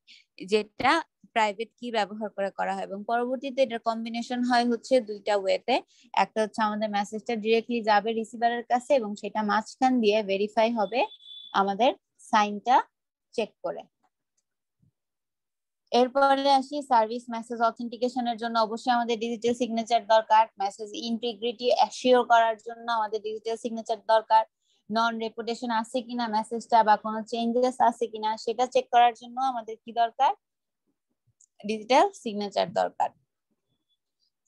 [SPEAKER 2] যেটা প্রাইভেট কি ব্যবহার করে করা হয়। এবং পরবর্তীতে এটার কম্বিনেশন হয় হচ্ছে দুইটা ওয়েতে, একটা হচ্ছে আমাদের মেসেজটা ডিরেক্টলি যাবে রিসিভারের কাছে এবং সেটা মাঝখান দিয়ে ভেরিফাই হবে আমাদের সাইনটা চেক করে। এরপরে আসি সার্ভিস মেসেজ অথেন্টিকেশনের জন্য অবশ্যই আমাদের ডিজিটাল সিগনেচার দরকার, মেসেজ ইন্টিগ্রিটি অ্যাসিওর করার জন্য আমাদের ডিজিটাল সিগনেচার দরকার, নন রেপুটেশন আছে কিনা মেসেজটা বা কোনো চেঞ্জেস আছে কিনা সেটা চেক করার জন্য আমাদের কি দরকার, ডিজিটাল সিগনেচার দরকার।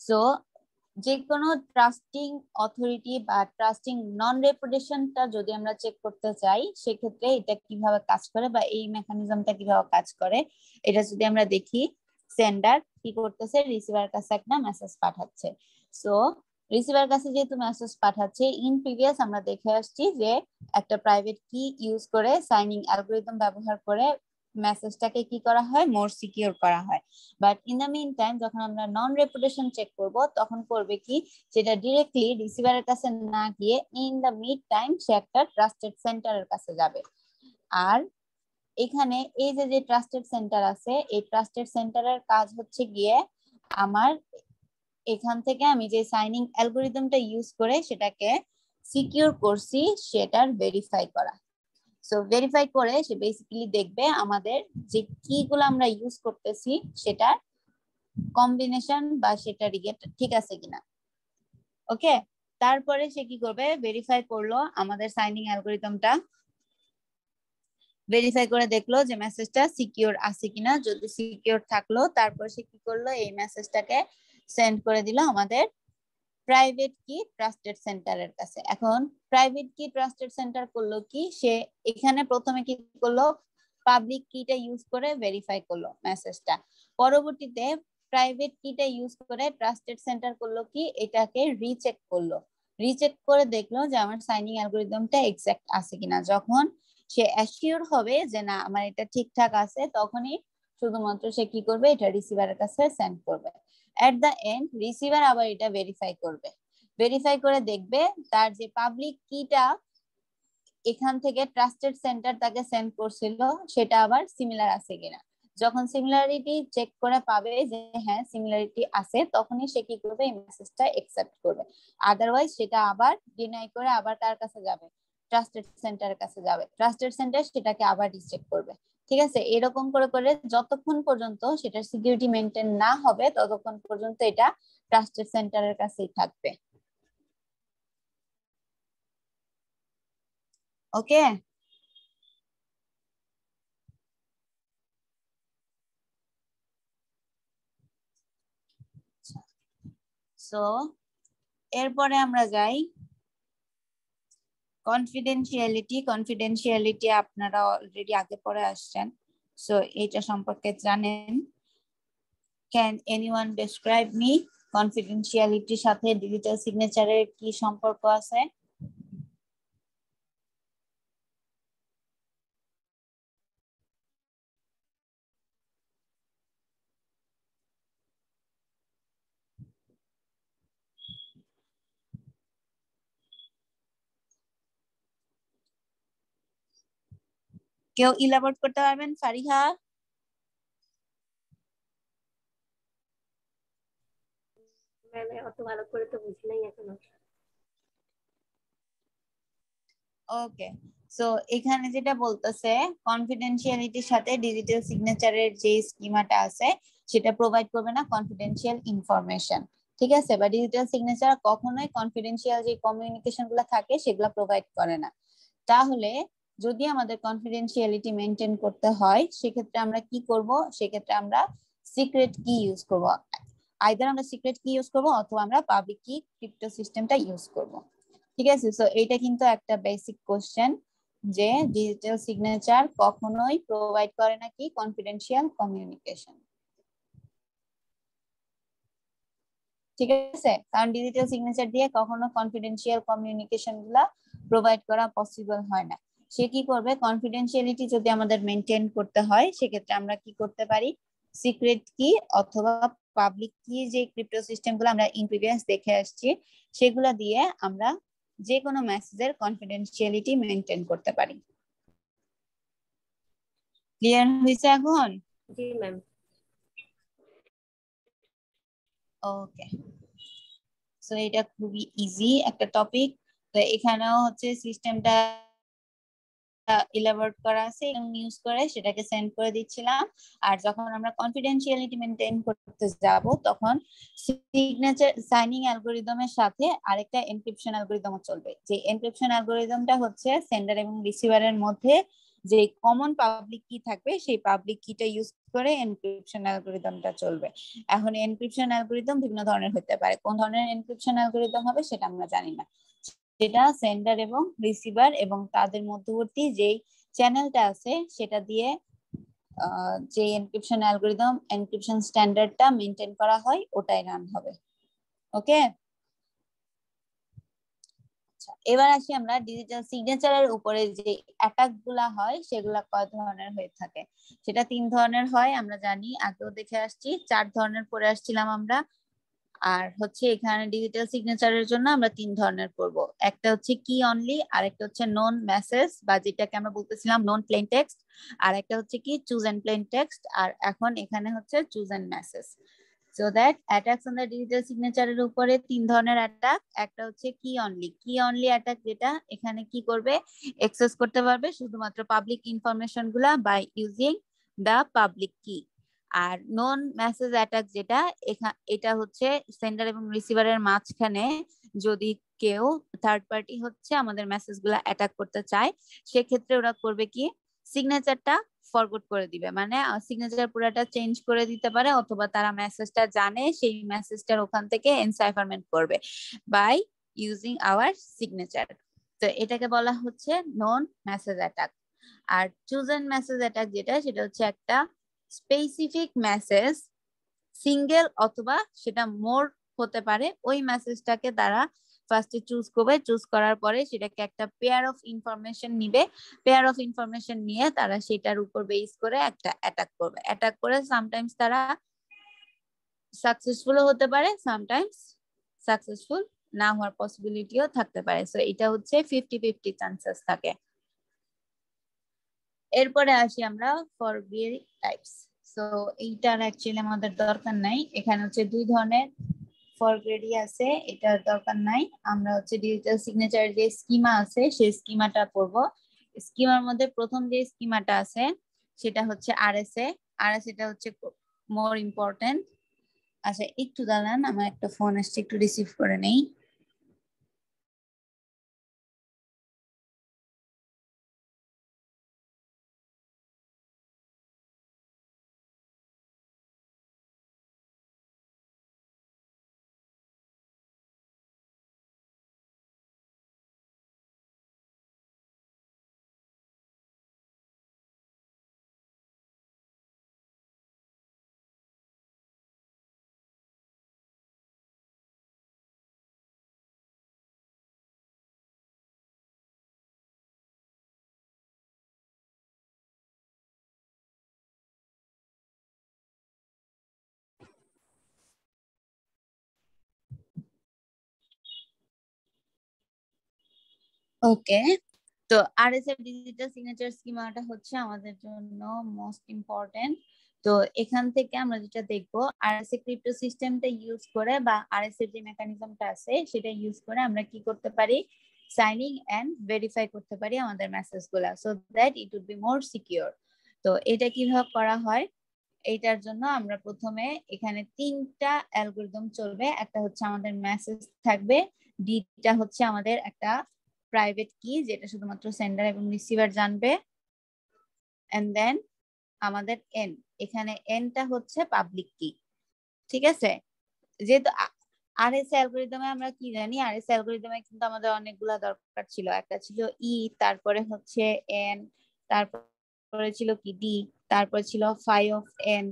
[SPEAKER 2] সো যে কোনো ট্রাস্টিং অথরিটি বা ট্রাস্টিং নন রেপুটেশনটা যদি আমরা চেক করতে চাই, সেক্ষেত্রে এটা কিভাবে কাজ করে বা এই মেকানিজমটা কিভাবে কাজ করে, এটা যদি আমরা দেখি, সেন্ডার কি করতেছে, রিসিভার কাছে একটা মেসেজ পাঠাচ্ছে। সো রিসিভার কাছে যেহেতু মেসেজ পাঠাচ্ছে, ইন প্রিভিয়াস আমরা দেখে আসছি যে একটা প্রাইভেট কি ইউজ করে সাইনিং অ্যালগরিদম ব্যবহার করে মেসেজটাকে কি করা হয়, মোর সিকিউর করা হয়। But in the meantime যখন আমরা নন রেপুটেশন চেক করব তখন করবে কি, সেটা ডিরেক্টলি রিসিভারের কাছে না গিয়ে ইন দ্য মিড টাইম সে একটা ট্রাস্টেড সেন্টারের কাছে যাবে। আর এখানে এই যে ট্রাস্টেড সেন্টার আছে, এই ট্রাস্টেড সেন্টারের কাজ হচ্ছে গিয়ে আমার এখান থেকে আমি যে সাইনিং অ্যালগরিদমটা ইউজ করে সেটাকে সিকিউর করছি সেটার ভেরিফাই করা। সো ভেরিফাই করে সে বেসিক্যালি দেখবে আমাদের যে কিগুলো আমরা ইউজ করতেছি সেটা কম্বিনেশন বা সেটা ঠিক আছে কিনা। ওকে, তারপরে সে কি করবে, ভেরিফাই করলো আমাদের সাইনিং অ্যালগরিদমটা, ভেরিফাই করে দেখলো যে মেসেজটা সিকিউর আছে কিনা। যদি সিকিউর থাকলো তারপর সে কি করলো, এই মেসেজটাকে সেন্ড করে দিল আমাদের প্রাইভেট কি ট্রাস্টেড সেন্টারের কাছে। এখন প্রাইভেট কি ট্রাস্টেড সেন্টার করলো কি, সে এখানে প্রথমে কি করলো, পাবলিক কিটা ইউজ করে ভেরিফাই করলো মেসেজটা। পরবর্তীতে প্রাইভেট কিটা ইউজ করে ট্রাস্টেড সেন্টার করলো কি, এটাকে রিচেক করলো। রিচেক করে দেখলো যে আমার সাইনিং অ্যালগরিদমটা এক্সাক্ট আছে কিনা। যখন সে অ্যাসিওর হবে যে না আমার এটা ঠিকঠাক আছে, তখনই শুধুমাত্র সে কি করবে, এটা রিসিভারের কাছে সেন্ড করবে। এট দ্য এন্ড রিসিভার আবার এটা ভেরিফাই করবে, ভেরিফাই করে দেখবে তার যে পাবলিক কিটা এখান থেকে ট্রাস্টেড সেন্টার তাকে সেন্ড করছিল সেটা আবার সিমিলার আছে কিনা। যখন সিমিলারিটি চেক করে পাবে যে হ্যাঁ সিমিলারিটি আছে, তখনই সে কি করবে, এই মেসেজটা অ্যাকসেপ্ট করবে। আদারওয়াইজ সেটা আবার ডিনাই করে আবার কার কাছে যাবে, ট্রাস্টেড সেন্টারের কাছে যাবে। ট্রাস্টেড সেন্টার সেটাকে আবার রিচেক করবে। ঠিক আছে, এরকম করে করে যতক্ষণ পর্যন্ত সেটার সিকিউরিটি মেনটেন না হবে ততক্ষণ পর্যন্ত এটা ট্রাস্টেড সেন্টারের কাছেই থাকবে। ওকে, সো এরপরে আমরা যাই কনফিডেন্সিয়ালিটি। কনফিডেন্সিয়ালিটি আপনারা অলরেডি আগে পড়ে আসছেন, সো এটা সম্পর্কে জানেন। ক্যান এনিওয়ান ডেসক্রাইব মি কনফিডেন্সিয়ালিটির সাথে ডিজিটাল সিগনেচারের কি সম্পর্ক আছে? কেউ ইলাবোরেট করতে পারবেন? ফারিহা?
[SPEAKER 3] অত ভালো করে তো বুঝি নাই এখনো।
[SPEAKER 2] ওকে, সো এখানে যেটা বলতেছে কনফিডেন্সিয়ালিটির সাথে ডিজিটাল সিগনেচারের যে স্কিমাটা আছে সেটা প্রোভাইড করবে না কনফিডেন্সিয়াল ইনফরমেশন। ঠিক আছে, বা ডিজিটাল সিগনেচার কখনোই কনফিডেন্সিয়াল যে কমিউনিকেশন গুলো থাকে সেগুলো প্রোভাইড করে না। তাহলে যদি আমাদের কনফিডেন্সিয়ালিটি মেনটেন করতে হয় সেক্ষেত্রে আমরা কি করব, সেক্ষেত্রে আমরা সিক্রেট কি ইউজ করব। আইদার আমরা সিক্রেট কি ইউজ করব অথবা আমরা পাবলিক কি ক্রিপ্টো সিস্টেমটা ইউজ করব। ঠিক আছে, সো এইটা কিন্তু একটা বেসিক কোশ্চেন যে ডিজিটাল সিগনেচার কখনোই প্রোভাইড করে না কি কনফিডেন্সিয়াল কমিউনিকেশন। ঠিক আছে, কারণ ডিজিটাল সিগনেচার দিয়ে কখনো কনফিডেন্সিয়াল কমিউনিকেশন গুলা প্রোভাইড করা পসিবল হয় না। সে কি করবে, কনফিডেন্সিয়ালিটি যদি আমাদের মেনটেন করতে হয় সেক্ষেত্রে আমরা কি করতে পারি, সিক্রেট কি অথবা পাবলিক কি যে ক্রিপ্টো সিস্টেম গুলো আমরা ইন প্রিভিয়াস দেখে আসছি সেগুলা দিয়ে আমরা যে কোনো মেসেজের কনফিডেন্সিয়ালিটি মেনটেন করতে পারি। ক্লিয়ার হয়েছে এখন?
[SPEAKER 3] জি ম্যাম।
[SPEAKER 2] ওকে, সো এটা খুবই ইজি একটা টপিক। তো এখানেও হচ্ছে সিস্টেমটা ইলাবোরেট করা আছে, ইউজ করে সেটাকে সেন্ড করে দিচ্ছিলাম। আর যখন আমরা কনফিডেন্সিয়ালিটি মেনটেন করতে যাব তখন সিগনেচার সাইনিং অ্যালগরিদমের সাথে আরেকটা এনক্রিপশন অ্যালগরিদমও চলবে। যে এনক্রিপশন অ্যালগরিদমটা হচ্ছে সেন্ডার এবং রিসিভারের মধ্যে যে কমন পাবলিক কি থাকবে সেই পাবলিক কিটা ইউজ করে এনক্রিপশন অ্যালগরিদমটা চলবে। এখন এনক্রিপশন অ্যালগরিদম বিভিন্ন ধরনের হতে পারে, কোন ধরনের এনক্রিপশন অ্যালগরিদম হবে সেটা আমরা জানি না। যেটা সেন্ডার এবং রিসিভার এবং তাদের মধ্যবর্তী যেই চ্যানেলটা আছে সেটা দিয়ে যে এনক্রিপশন অ্যালগরিদম এনক্রিপশন স্ট্যান্ডার্ডটা মেনটেন করা হয় ওটাই রান হবে। ওকে, আচ্ছা এবার আসি আমরা ডিজিটাল সিগনেচারের উপরে যে অ্যাটাক গুলা হয় সেগুলা কয় ধরনের হয়ে থাকে। সেটা 3 ধরনের হয়, আমরা জানি, আগেও দেখে আসছি। 4 ধরনের পড়ে আসছিলাম আমরা। আর হচ্ছে এখানে ডিজিটাল সিগনেচারের জন্য আমরা 3 ধরনের করব। একটা হচ্ছে কি অনলি, আর একটা হচ্ছে নন মেসেজ বা যেটাকে আমরা বলতেছিলাম নন প্লেন টেক্সট, আর একটা হচ্ছে কি চুজ এন্ড প্লেন টেক্সট, আর এখন এখানে হচ্ছে chosen message. So that attacks on the digital সিগনেচারের উপরে 3 ধরনের অ্যাটাক। একটা হচ্ছে কি অনলি অ্যাটাক, যেটা এখানে কি করবে, অ্যাক্সেস করতে পারবে শুধুমাত্র পাবলিক ইনফরমেশন গুলা বাই ইউজিং দা পাবলিক কি। আর নন মেসেজ অ্যাটাক যেটা, এটা হচ্ছে সেন্ডার এবং রিসিভারের মাঝখানে যদি কেউ থার্ড পার্টি হচ্ছে আমাদের মেসেজ গুলা অ্যাটাক করতে চায়, সেক্ষেত্রে ওরা করবে কি, সিগনেচারটা ফরওয়ার্ড করে দিবে, মানে সিগনেচার পুরোটা চেঞ্জ করে দিতে পারে, অথবা তারা মেসেজটা জানে সেই মেসেজটার ওখান থেকে এনসাইফারমেন্ট করবে বাই ইউজিং আওয়ার সিগনেচার। তো এটাকে বলা হচ্ছে নন মেসেজ অ্যাটাক। আর চুজেন মেসেজ অ্যাটাক যেটা, সেটা হচ্ছে একটা স্পেসিফিক মেসেজ, সিঙ্গেল অথবা সেটা মোর হতে পারে, ওই মেসেজটাকে তারা ফার্স্টে চুজ করবে, চুজ করার পরে সেটাকে একটা পেয়ার অফ ইনফরমেশন নিবে, পেয়ার অফ ইনফরমেশন নিয়ে তারা সেটার উপর বেস করে একটা অ্যাটাক করবে। অ্যাটাক করে সামটাইমস তারা সাকসেসফুল হতে পারে, সামটাইমস সাকসেসফুল না হওয়ার পসিবিলিটিও থাকতে পারে। সো এটা হচ্ছে 50-50 চান্সেস থাকে। এরপরে আসি আমরা ফরগেরি টাইপস। সো এইটার অ্যাকচুয়ালি আমাদের দরকার নাই, এখানে হচ্ছে 2 ধরনের ফরগেরি আছে, এটার দরকার নাই। আমরা হচ্ছে ডিজিটাল সিগনেচারের যে স্কিমা আছে সেই স্কিমাটা পড়বো। স্কিমার মধ্যে প্রথম যে স্কিমাটা আছে সেটা হচ্ছে আরএসএ। আরএসএটা হচ্ছে মোর ইম্পর্টেন্ট। আচ্ছা একটু দাঁড়ান, আমার একটা ফোন আসছে, একটু রিসিভ করে নেই। ওকে, তো আরএসএ ডিজিটাল সিগনেচার স্কিমাটা হচ্ছে আমাদের জন্য মোস্ট ইম্পর্টেন্ট। তো এখান থেকে আমরা যেটা দেখবো, আরএসএ ক্রিপ্টো সিস্টেমটা ইউজ করে বা আরএসএ যে মেকানিজমটা আছে সেটা ইউজ করে আমরা কি করতে পারি, সাইনিং এন্ড ভেরিফাই করতে পারি আমাদের মেসেজ গুলা, so that it would be more secure. তো এটা কিভাবে করা হয়, এইটার জন্য আমরা প্রথমে এখানে 3টা অ্যালগরিদম চলবে। একটা হচ্ছে আমাদের মেসেজ থাকবে, ডিটা হচ্ছে আমাদের একটা প্রাইভেট কি যেটা শুধুমাত্র সেন্ডার এবং রিসিভার জানবে, এন্ড দেন আমাদের এন, এখানে এনটা হচ্ছে পাবলিক কি। ঠিক আছে, যেহেতু আরএসএ অ্যালগরিদমে আমরা কি জানি, আরএসএ অ্যালগরিদমে কিন্তু আমাদের অনেকগুলা দরকার ছিল। একটা ছিল ই, তারপরে হচ্ছে এন, তারপরে ছিল কি ডি, তারপরে ছিল ফাই অফ এন,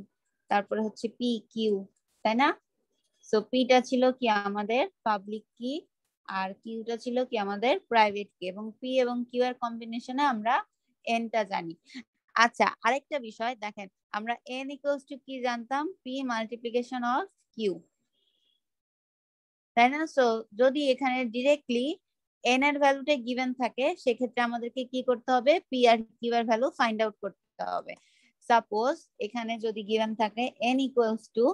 [SPEAKER 2] তারপরে হচ্ছে পি কিউ, তাই না? সো পিটা ছিল কি আমাদের পাবলিক কি, আর কিউটা ছিল কি আমাদের প্রাইভেট কি, এবং পি এবং কিউ এর কম্বিনেশনে আমরা এনটা জানি। আচ্ছা আরেকটা বিষয় দেখেন, আমরা এন ইকুয়ালস টু কি জানতাম, পি মাল্টিপ্লিকেশন অফ কিউ, তাই না? সো যদি এখানে ডিরেক্টলি এন এর ভ্যালুটা গিভেন থাকে, সেক্ষেত্রে আমাদেরকে কি করতে হবে, পি আর কিউ এর ভ্যালু ফাইন্ড আউট করতে হবে। সাপোজ এখানে যদি গিভেন থাকে এন ইকুয়ালস টু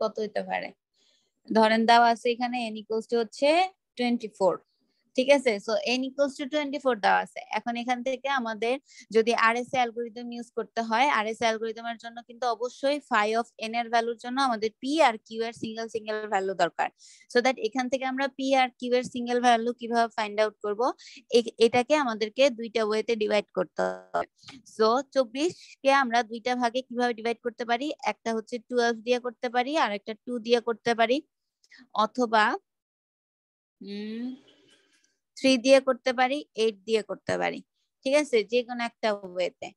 [SPEAKER 2] কত হতে পারে, ধরেন দেওয়া আছে এখানে n ইকুয়ালস টু হচ্ছে 24, ঠিক আছে? সো n ইকুয়ালস টু 24 দেওয়া আছে। এখন এখান থেকে আমাদের যদি আরএসএ অ্যালগরিদম ইউজ করতে হয়, আরএসএ অ্যালগরিদমের জন্য কিন্তু অবশ্যই ফাই অফ n এর ভ্যালুর জন্য আমাদের p আর q এর সিঙ্গেল সিঙ্গেল ভ্যালু দরকার। সো দ্যাট এখান থেকে আমরা p আর q এর সিঙ্গেল ভ্যালু কিভাবে ফাইন্ড আউট করব, এটাকে আমাদেরকে 2টা ওয়েতে ডিভাইড করতে হবে। সো 24 কে আমরা 2টা ভাগে কিভাবে ডিভাইড করতে পারি, একটা হচ্ছে 12 দিয়ে করতে পারি, আর একটা 2 দিয়ে করতে পারি, অথবা 3 দিয়ে করতে পারি, 8 দিয়ে করতে পারি। ঠিক আছে, যে কোনো একটা ওয়েতে।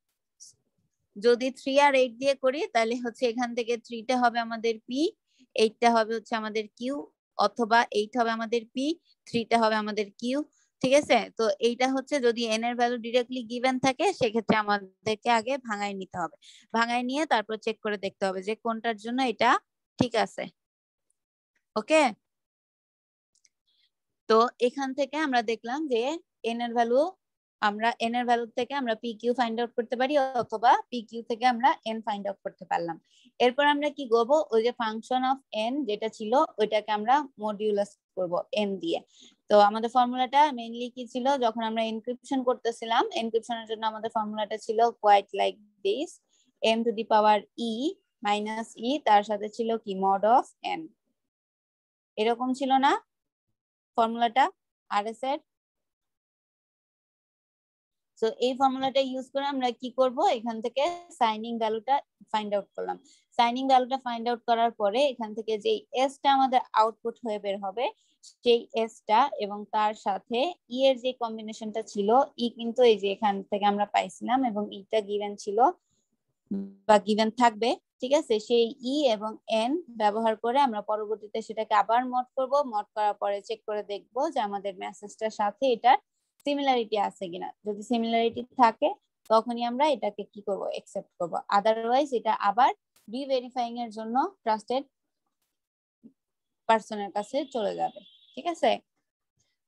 [SPEAKER 2] যদি 3 আর 8 দিয়ে করি তাহলে হচ্ছে এখান থেকে 3টা হবে আমাদের পি, 8টা হবে হচ্ছে আমাদের কিউ, অথবা 8 হবে আমাদের পি, 3 টা হবে আমাদের কিউ। ঠিক আছে, তো এইটা হচ্ছে যদি এন এর ভ্যালু ডিরেক্টলি গিভেন থাকে সেক্ষেত্রে আমাদেরকে আগে ভাঙায় নিতে হবে, ভাঙায় নিয়ে তারপর চেক করে দেখতে হবে যে কোনটার জন্য এটা ঠিক আছে। ওকে, তো এখান থেকে আমরা দেখলাম যে এন এর ভ্যালু থেকে আমরা পি কিউ ফাইন্ড আউট করতে পারি অথবা পি কিউ থেকে আমরা এন ফাইন্ড আউট করতে পারলাম। এরপর আমরা কি করব, ওই যে ফাংশন অফ এন যেটা ছিল ওইটাকে আমরা মডিউলাস করব এন দিয়ে। তো আমাদের ফর্মুলাটা মেইনলি কি ছিল, যখন আমরা এনক্রিপশন করতেছিলাম, এনক্রিপশনের জন্য আমাদের ফর্মুলাটা ছিল quite like this, m to the power e minus e, তার সাথে ছিল কি মড অফ n, এরকম ছিল না ফর্মুলাটা আরএস এর। তো এই ফর্মুলাটা ইউজ করে আমরা কি করব, এখান থেকে সাইনিং ভ্যালুটা ফাইন্ড আউট করলাম। সাইনিং ভ্যালুটা ফাইন্ড আউট করার পরে এখান থেকে যে এসটা আমাদের আউটপুট হয়ে বের হবে সেই এসটা এবং তার সাথে ই এর যে কম্বিনেশনটা ছিল, ই কিন্তু এই যে এখান থেকে আমরা পাইছিলাম এবং ইটা গিভেন ছিল বা গিভেন থাকবে। ঠিক আছে, সেই ই এবং এন ব্যবহার করে আমরা পরবর্তীতে সেটাকে আবার মড করব, মড করার পরে চেক করে দেখব যে আমাদের মেসেজটার সাথে এটার সিমিলারিটি আছে কিনা। যদি সিমিলারিটি থাকে তখনই আমরা এটাকে কি করব, অ্যাকসেপ্ট করব, আদারওয়াইজ এটা আবার রিভেরিফাইং এর জন্য ট্রাস্টেড পারসনের কাছে চলে যাবে। ঠিক আছে,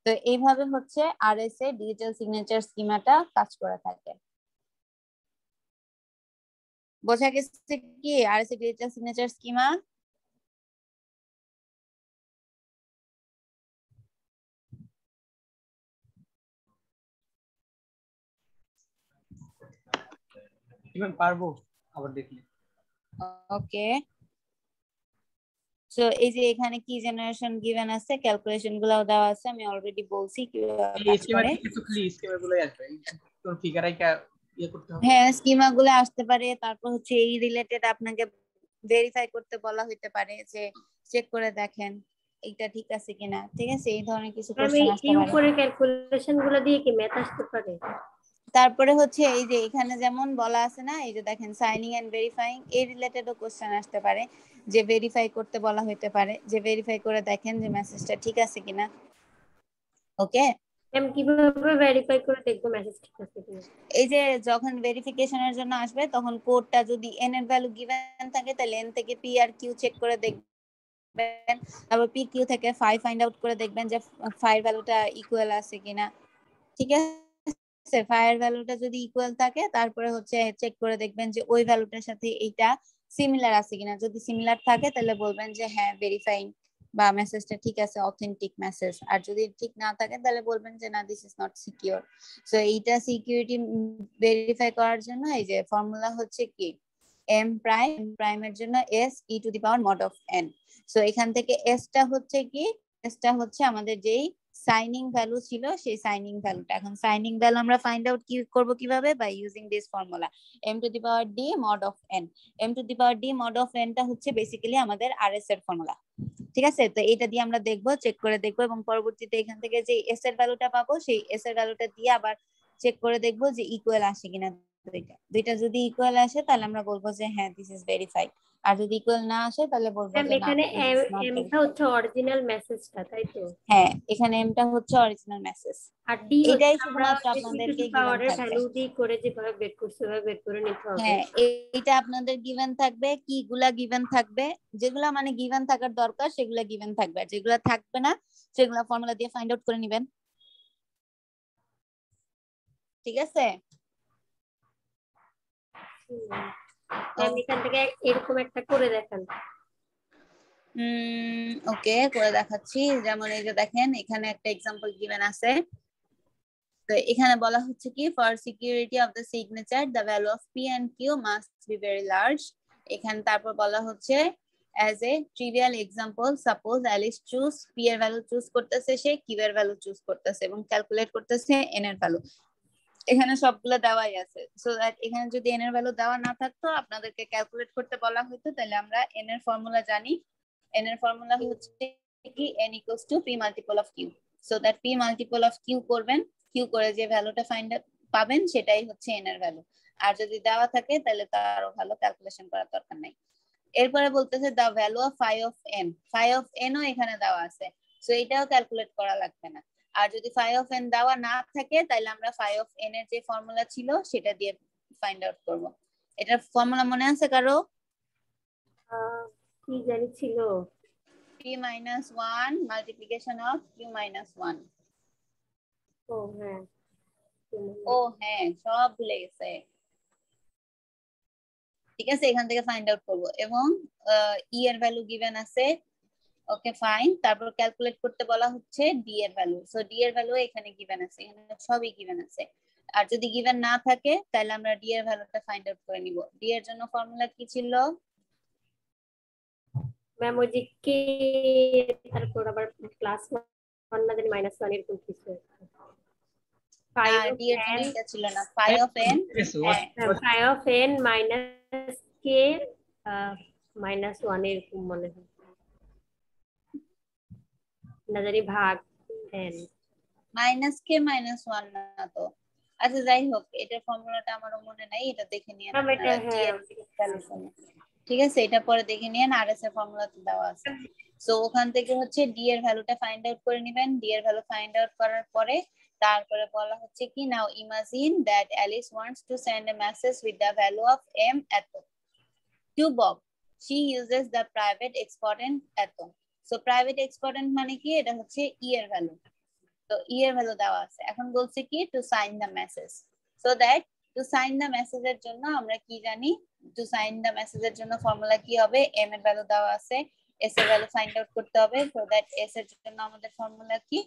[SPEAKER 2] তো এইভাবে হচ্ছে আরএস এর ডিজিটাল সিগনেচার স্কিমাটা কাজ করে থাকে। বোঝা গেছে কি আরএস এর ডিজিটাল সিগনেচার স্কিমা?
[SPEAKER 1] পারবো আবার দেখলে।
[SPEAKER 2] ওকে, সো এই যে এখানে কি জেনারেশন গিভেন আছে, ক্যালকুলেশন গুলো দেওয়া আছে, আমি অলরেডি বলছি কিভাবে কাজ করে।
[SPEAKER 1] কিছু খালি স্কিমা গুলোই আসবে, কোন ফিগার ইয়ে করতে হবে।
[SPEAKER 2] হ্যাঁ, স্কিমা গুলো আসতে পারে, তারপর হচ্ছে এই রিলেটেড আপনাকে ভেরিফাই করতে বলা হইতে পারে যে চেক করে দেখেন এটা ঠিক আছে কিনা। ঠিক আছে, এই ধরনের কিছু কোশ্চেন আসতে পারে।
[SPEAKER 3] উপরে ক্যালকুলেশন গুলো দিয়ে কি ম্যাথ আসতে পারে?
[SPEAKER 2] তারপরে হচ্ছে এই যে এখানে যেমন বলা আছে না, এই যে দেখেন সাইনিং এন্ড ভেরিফাইং, এই রিলেটেডও কোশ্চেন আসতে পারে যে ভেরিফাই করতে বলা হইতে পারে, যে ভেরিফাই করে দেখেন যে মেসেজটা ঠিক আছে কিনা। ওকে,
[SPEAKER 3] আমি কিভাবে ভেরিফাই করে দেখবো মেসেজ ঠিক আছে কিনা?
[SPEAKER 2] এই যে যখন ভেরিফিকেশনের জন্য আসবে তখন কোডটা যদি এন এর ভ্যালু গিভেন থাকে তাহলে এন থেকে পি আর কিউ চেক করে দেখবেন, তারপর পি কিউ থেকে ফাই ফাইন্ড আউট করে দেখবেন যে ফাই ভ্যালুটা ইকুয়াল আছে কিনা। ঠিক আছে, ফায়ার ভ্যালুটা যদি ইকুয়াল থাকে তারপরে হচ্ছে চেক করে দেখবেন যে ওই ভ্যালুটার সাথে এইটা সিমিলার আছে কিনা। যদি সিমিলার থাকে তাহলে বলবেন যে হ্যাঁ ভেরিফাইং বা মেসেজটা ঠিক আছে, অথেন্টিক মেসেজ। আর যদি ঠিক না থাকে তাহলে বলবেন যে না, this is not secure. So এইটা সিকিউরিটি ভেরিফাই করার জন্য এই যে ফর্মুলা হচ্ছে কি এম প্রাইমের জন্য S E two the power mod of N. So এখান থেকে এসটা হচ্ছে কি, এসটা হচ্ছে আমাদের যেই সাইনিং ভ্যালু ছিল সেই সাইনিং ভ্যালুটা। এখন সাইনিং ভ্যালু আমরা ফাইন্ড আউট কি করব কিভাবে, by using this formula m to the power d mod of n। m to the power d mod of n টা হচ্ছে বেসিক্যালি আমাদের rs এর ফর্মুলা। ঠিক আছে, তো এটা দিয়ে আমরা দেখবো, চেক করে দেখবো এবং পরবর্তীতে এখান থেকে যে s এর ভ্যালুটা পাবো সেই s এর ভ্যালুটা দিয়ে আবার চেক করে দেখবো যে ইকুয়াল আসে কিনা। দুইটা যদি ইকুয়াল আসে তাহলে আমরা বলবো যে হ্যাঁ দিস ইজ ভেরিফাইড, আর যদি ইকুয়াল না আসে তাহলে বলবো যে না,
[SPEAKER 3] এখানে এমটা হচ্ছে অরিজিনাল মেসেজটা, তাই তো?
[SPEAKER 2] হ্যাঁ, এখানে এমটা হচ্ছে অরিজিনাল মেসেজ,
[SPEAKER 3] আর ডি
[SPEAKER 2] এটাই
[SPEAKER 3] হচ্ছে আমরা
[SPEAKER 2] শুধুমাত্র আপনাদেরকে গিভেন
[SPEAKER 3] পাওয়ারের
[SPEAKER 2] থাকবে।
[SPEAKER 3] ভ্যালু দিয়ে করে যেভাবে বের করতে হবে বের করে নিতে হবে।
[SPEAKER 2] হ্যাঁ, এইটা আপনাদের গিভেন থাকবে, কিগুলা গিভেন থাকবে, যেগুলা মানে গিভেন থাকার দরকার সেগুলা গিভেন থাকবে, আর যেগুলা থাকবে না সেগুলা ফর্মুলা দিয়ে ফাইন্ড আউট করে নেবেন। ঠিক আছে,
[SPEAKER 3] এখান থেকে এরকম একটা করে দেখান।
[SPEAKER 2] ওকে, করে দেখাচ্ছি। যেমন এই যে দেখেন এখানে একটা एग्जांपल গিভেন আছে। তো এখানে বলা হচ্ছে কি for security of the signature the value of P and Q must be very large. এখানে তারপর বলা হচ্ছে as a trivial example suppose Alice choose p এর ভ্যালু চুজ করতেছে, সে q এর ভ্যালু চুজ করতেছে এবং ক্যালকুলেট করতেছে n এর ভ্যালু। এখানে সবগুলো দেওয়াই আছে, সো দ্যাট এখানে যদি n এর ভ্যালু দেওয়া না থাকতো আপনাদেরকে ক্যালকুলেট করতে বলা হতো, তাহলে আমরা n এর ফর্মুলা জানি। n এর ফর্মুলা হচ্ছে কি n equals to p multiple of q, so that p multiple of q করবেন, q করে যে ভ্যালুটা ফাইন্ড পাবেন সেটাই হচ্ছে n এর ভ্যালু। আর যদি দেওয়া থাকে তাহলে তারও ভালো, ক্যালকুলেশন করার দরকার নাই। এরপরে বলতেছে the value of phi of n, phi of n ও এখানে দেওয়া আছে, সো এটাও ক্যালকুলেট করা লাগবে না। আর যদি phi of n দেওয়া না থাকে তাহলে আমরা phi of n এর যে ফর্মুলা ছিল সেটা দিয়ে ফাইন্ড আউট করব। এটার ফর্মুলা মনে আছে কারো?
[SPEAKER 3] কি জানি ছিল,
[SPEAKER 2] p minus 1 multiplication of q minus 1।
[SPEAKER 3] ও হ্যাঁ,
[SPEAKER 2] ও হ্যাঁ, সব ভুলে গেছে। ঠিক আছে, এখান থেকে ফাইন্ড আউট করব এবং ই এর ভ্যালু গিভেন আছে, ওকে ফাইন। তারপর ক্যালকুলেট করতে বলা হচ্ছে ডি এর ভ্যালু, সো ডি এর ভ্যালু এখানে গিভেন আছে, এখানে সবই গিভেন আছে। আর যদি গিভেন না থাকে তাহলে আমরা ডি এর ভ্যালুটা ফাইন্ড আউট করে নিব। ডি এর জন্য ফর্মুলা কি ছিল
[SPEAKER 3] ম্যাম? ওই যে কে তারপর আবার প্লাস 1 না জানি মাইনাস 1 এরকম কিছু।
[SPEAKER 2] ডি এর জন্য এটা ছিল না, phi of n,
[SPEAKER 3] phi of n minus k minus 1 এরকম মনে হয়, না জানি ভাগ n
[SPEAKER 2] মাইনাস কে মাইনাস 1 না তো। আচ্ছা যাই হোক, এটার ফর্মুলাটা আমারও মনে নাই, এটা দেখে নিয়ে ঠিক আছে, এটা পরে দেখে নিয়ে আরএস এর ফর্মুলাতে দেওয়া আছে। সো ওখান থেকে হচ্ছে ডি এর ভ্যালুটা ফাইন্ড আউট করে নেবেন। ডি এর ভ্যালু ফাইন্ড আউট করার পরে তারপরে বলা হচ্ছে কি, now imagine that Alice wants to send a message with the value of m এত to Bob, she uses the private exponent এত। সো প্রাইভেট এক্সপোনেন্ট মানে কি, এটা হচ্ছে ই এর ভ্যালু, তো ই এর ভ্যালু দেওয়া আছে। এখন বলছে কি to sign the message, so that to sign the মেসেজের জন্য আমরা কি জানি, টু সাইন দ্য মেসেজের জন্য ফর্মুলা কি হবে, m এর ভ্যালু দেওয়া আছে, s এর ভ্যালু ফাইন্ড আউট করতে হবে। সো দ্যাট s এর জন্য আমাদের ফর্মুলা কি,